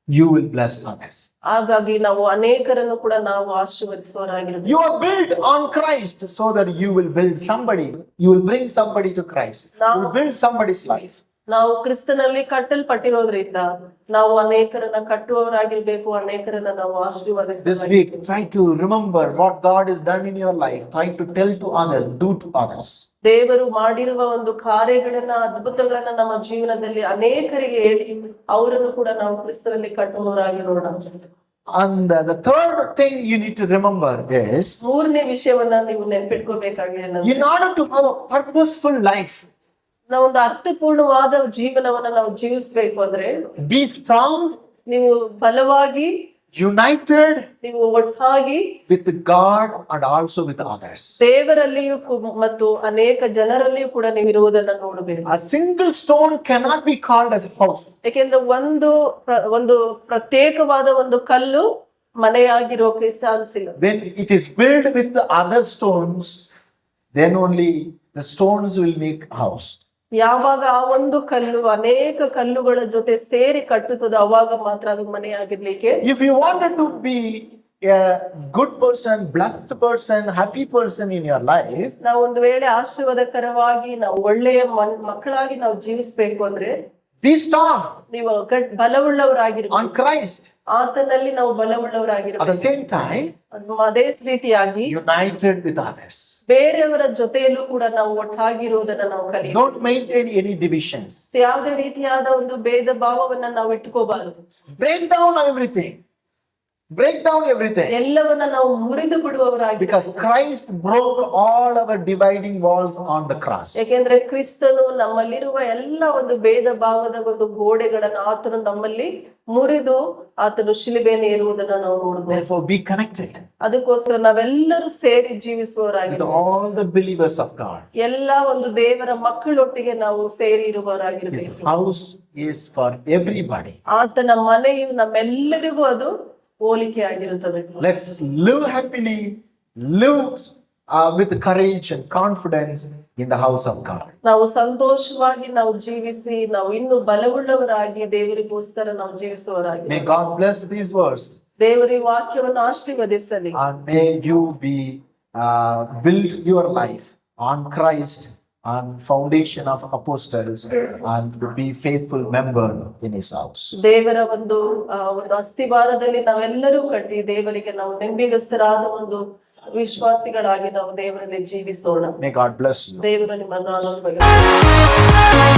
you will bless others. ಹಾಗಾಗಿ ನಾವು ಅನೇಕರನ್ನು ಕೂಡ ನಾವು ಆಶೀರ್ವದಿಸುವವರಾಗಿರ್ಬೇಕು. You are built on Christ so that you will build somebody. You will bring somebody to Christ. You will build somebody's life. ನಾವು ಕ್ರಿಸ್ತನಲ್ಲಿ ಕಟ್ಟಲ್ಪಟ್ಟಿರೋದ್ರಿಂದ ನಾವು ಅನೇಕರನ್ನ ಕಟ್ಟುವವರಾಗಿರ್ಬೇಕು, ಅನೇಕರನ್ನ ನಾವು This ಆಶೀರ್ವದಿಸಬೇಕು. week, try to remember what God has done in your life. Try to tell to others, do to others. ದೇವರು ಮಾಡಿರುವ ಒಂದು ಕಾರ್ಯಗಳನ್ನ ಅದ್ಭುತಗಳನ್ನ ನಮ್ಮ ಜೀವನದಲ್ಲಿ ಅನೇಕರಿಗೆ ಹೇಳಿ ಅವರನ್ನು ಕೂಡ ನಾವು ಕ್ರಿಸ್ತನಲ್ಲಿ ಕಟ್ಟುವವರಾಗಿರೋಣ. And the third thing you need to remember is, ಮೂರನೇ ವಿಷಯವನ್ನ ನೀವು ನೆನ್ಪಿಟ್ಕೋಬೇಕಾಗಿದೆ. in order to have a purposeful life, ನಾವು ಒಂದು ಅರ್ಥಪೂರ್ಣವಾದ ಜೀವನವನ್ನ ನಾವು ಜೀವಿಸ್ಬೇಕು ಅಂದ್ರೆ be strong, ನೀವು ಬಲವಾಗಿ, united ನೀವು ಒಟ್ಟಾಗಿ with God and also with others. ದೇವರಲ್ಲಿಯೂ ಮತ್ತು ಅನೇಕ ಜನರಲ್ಲಿಯೂ ಕೂಡ ನೀವು ಇರುವುದನ್ನ ನೋಡಬೇಕು. A single stone cannot be called as a house. ಯಾಕೆಂದ್ರೆ ಒಂದು ಪ್ರತ್ಯೇಕವಾದ ಒಂದು ಕಲ್ಲು ಮನೆಯಾಗಿರೋಕೆ ಚಾನ್ಸ್ ಇಲ್ಲ. When it is built with the other stones, then only the stones will make a house. ಯಾವಾಗ ಆ ಒಂದು ಕಲ್ಲು ಅನೇಕ ಕಲ್ಲುಗಳ ಜೊತೆ ಸೇರಿ ಕಟ್ಟುತ್ತದೆ ಅವಾಗ ಮಾತ್ರ ಅದು ಮನೆಯಾಗಿರ್ಲಿಕ್ಕೆ. If you wanted to be a good person, blessed person, happy person in your life, ನಾವು ಒಂದು ವೇಳೆ ಆಶೀರ್ವಾದಕರವಾಗಿ ನಾವು ಒಳ್ಳೆಯ ಮಕ್ಕಳಾಗಿ ನಾವು ಜೀವಿಸ್ಬೇಕು ಅಂದ್ರೆ be strong ನೀವು ಬಲವುಳ್ಳವರಾಗಿರ್ಬೇಕು. on Christ. ಆತನಲ್ಲಿ ನಾವು At ಬಲವುಳ್ಳವರಾಗಿರ್ಬೇಕು. the same time, ಅದೇ ರೀತಿಯಾಗಿ united with others. ಬೇರೆಯವರ ಜೊತೆಯಲ್ಲೂ ಕೂಡ ನಾವು ಒಟ್ಟಾಗಿರುವುದನ್ನ ನಾವು ಕಲಿಯಬೇಕು. Don't maintain any divisions. ಯಾವುದೇ ರೀತಿಯಾದ ಒಂದು ಭೇದ ಭಾವವನ್ನ ನಾವು ಇಟ್ಕೋಬಾರದು. Break down everything. Break down everything. ಎಲ್ಲವನ್ನ ನಾವು ಮುರಿದು ಬಿಡುವವರಾಗಿ, Because Christ broke all our dividing walls on the cross. ಯಾಕೆಂದ್ರೆ ಕ್ರಿಸ್ತನು ನಮ್ಮಲ್ಲಿರುವ ಎಲ್ಲ ಒಂದು ಭೇದ ಭಾವದ ಒಂದು ಗೋಡೆಗಳನ್ನು ಆತನು ನಮ್ಮಲ್ಲಿ ಮುರಿದು ಆತನು ಶಿಲುಬೆಯನ್ನು ಏರುವುದನ್ನ ನಾವು ನೋಡಬಹುದು. Therefore, be connected ಅದಕ್ಕೋಸ್ಕರ ನಾವೆಲ್ಲರೂ ಸೇರಿ with ಜೀವಿಸುವವರಾಗಿ, all the believers of God. ಎಲ್ಲ ಒಂದು ದೇವರ ಮಕ್ಕಳೊಟ್ಟಿಗೆ ನಾವು ಸೇರಿ His ಇರುವವರಾಗಿರ್ಬೇಕು. house is for everybody. ಆತನ ಮನೆಯು ನಮ್ಮೆಲ್ಲರಿಗೂ ಅದು ಹೋಲಿಕೆ ಆಗಿರುತ್ತದೆ. Let's live happily, live with courage and confidence in the house of God. ನಾವು ಸಂತೋಷವಾಗಿ ನಾವು ಜೀವಿಸಿ ನಾವು ಇನ್ನು ಬಲವುಳ್ಳವರಾಗಿ ದೇವರಿಗೋಸ್ಕರ ನಾವು ಜೀವಿಸುವವರಾಗಿ, May God bless these words ದೇವರ ವಾಕ್ಯವನ್ನು ಆಶೀರ್ವದಿಸಲಿ. and may you be build your life on Christ, on foundation of apostles, and to be faithful member in His house. ದೇವರ ಒಂದು ಅಸ್ಥಿವಾರದಲ್ಲಿ ನಾವೆಲ್ಲರೂ ಕಟ್ಟಿ ದೇವರಿಗೆ ನಾವು ನಂಬಿಗಸ್ತರಾದ ಒಂದು ವಿಶ್ವಾಸಿಗಳಾಗಿ ನಾವು ದೇವರಲ್ಲಿ ಜೀವಿಸೋಣ. May God bless you. ದೇವರು ನಿಮ್ಮನ್ನು ಆಶೀರ್ವದಿಸಲಿ.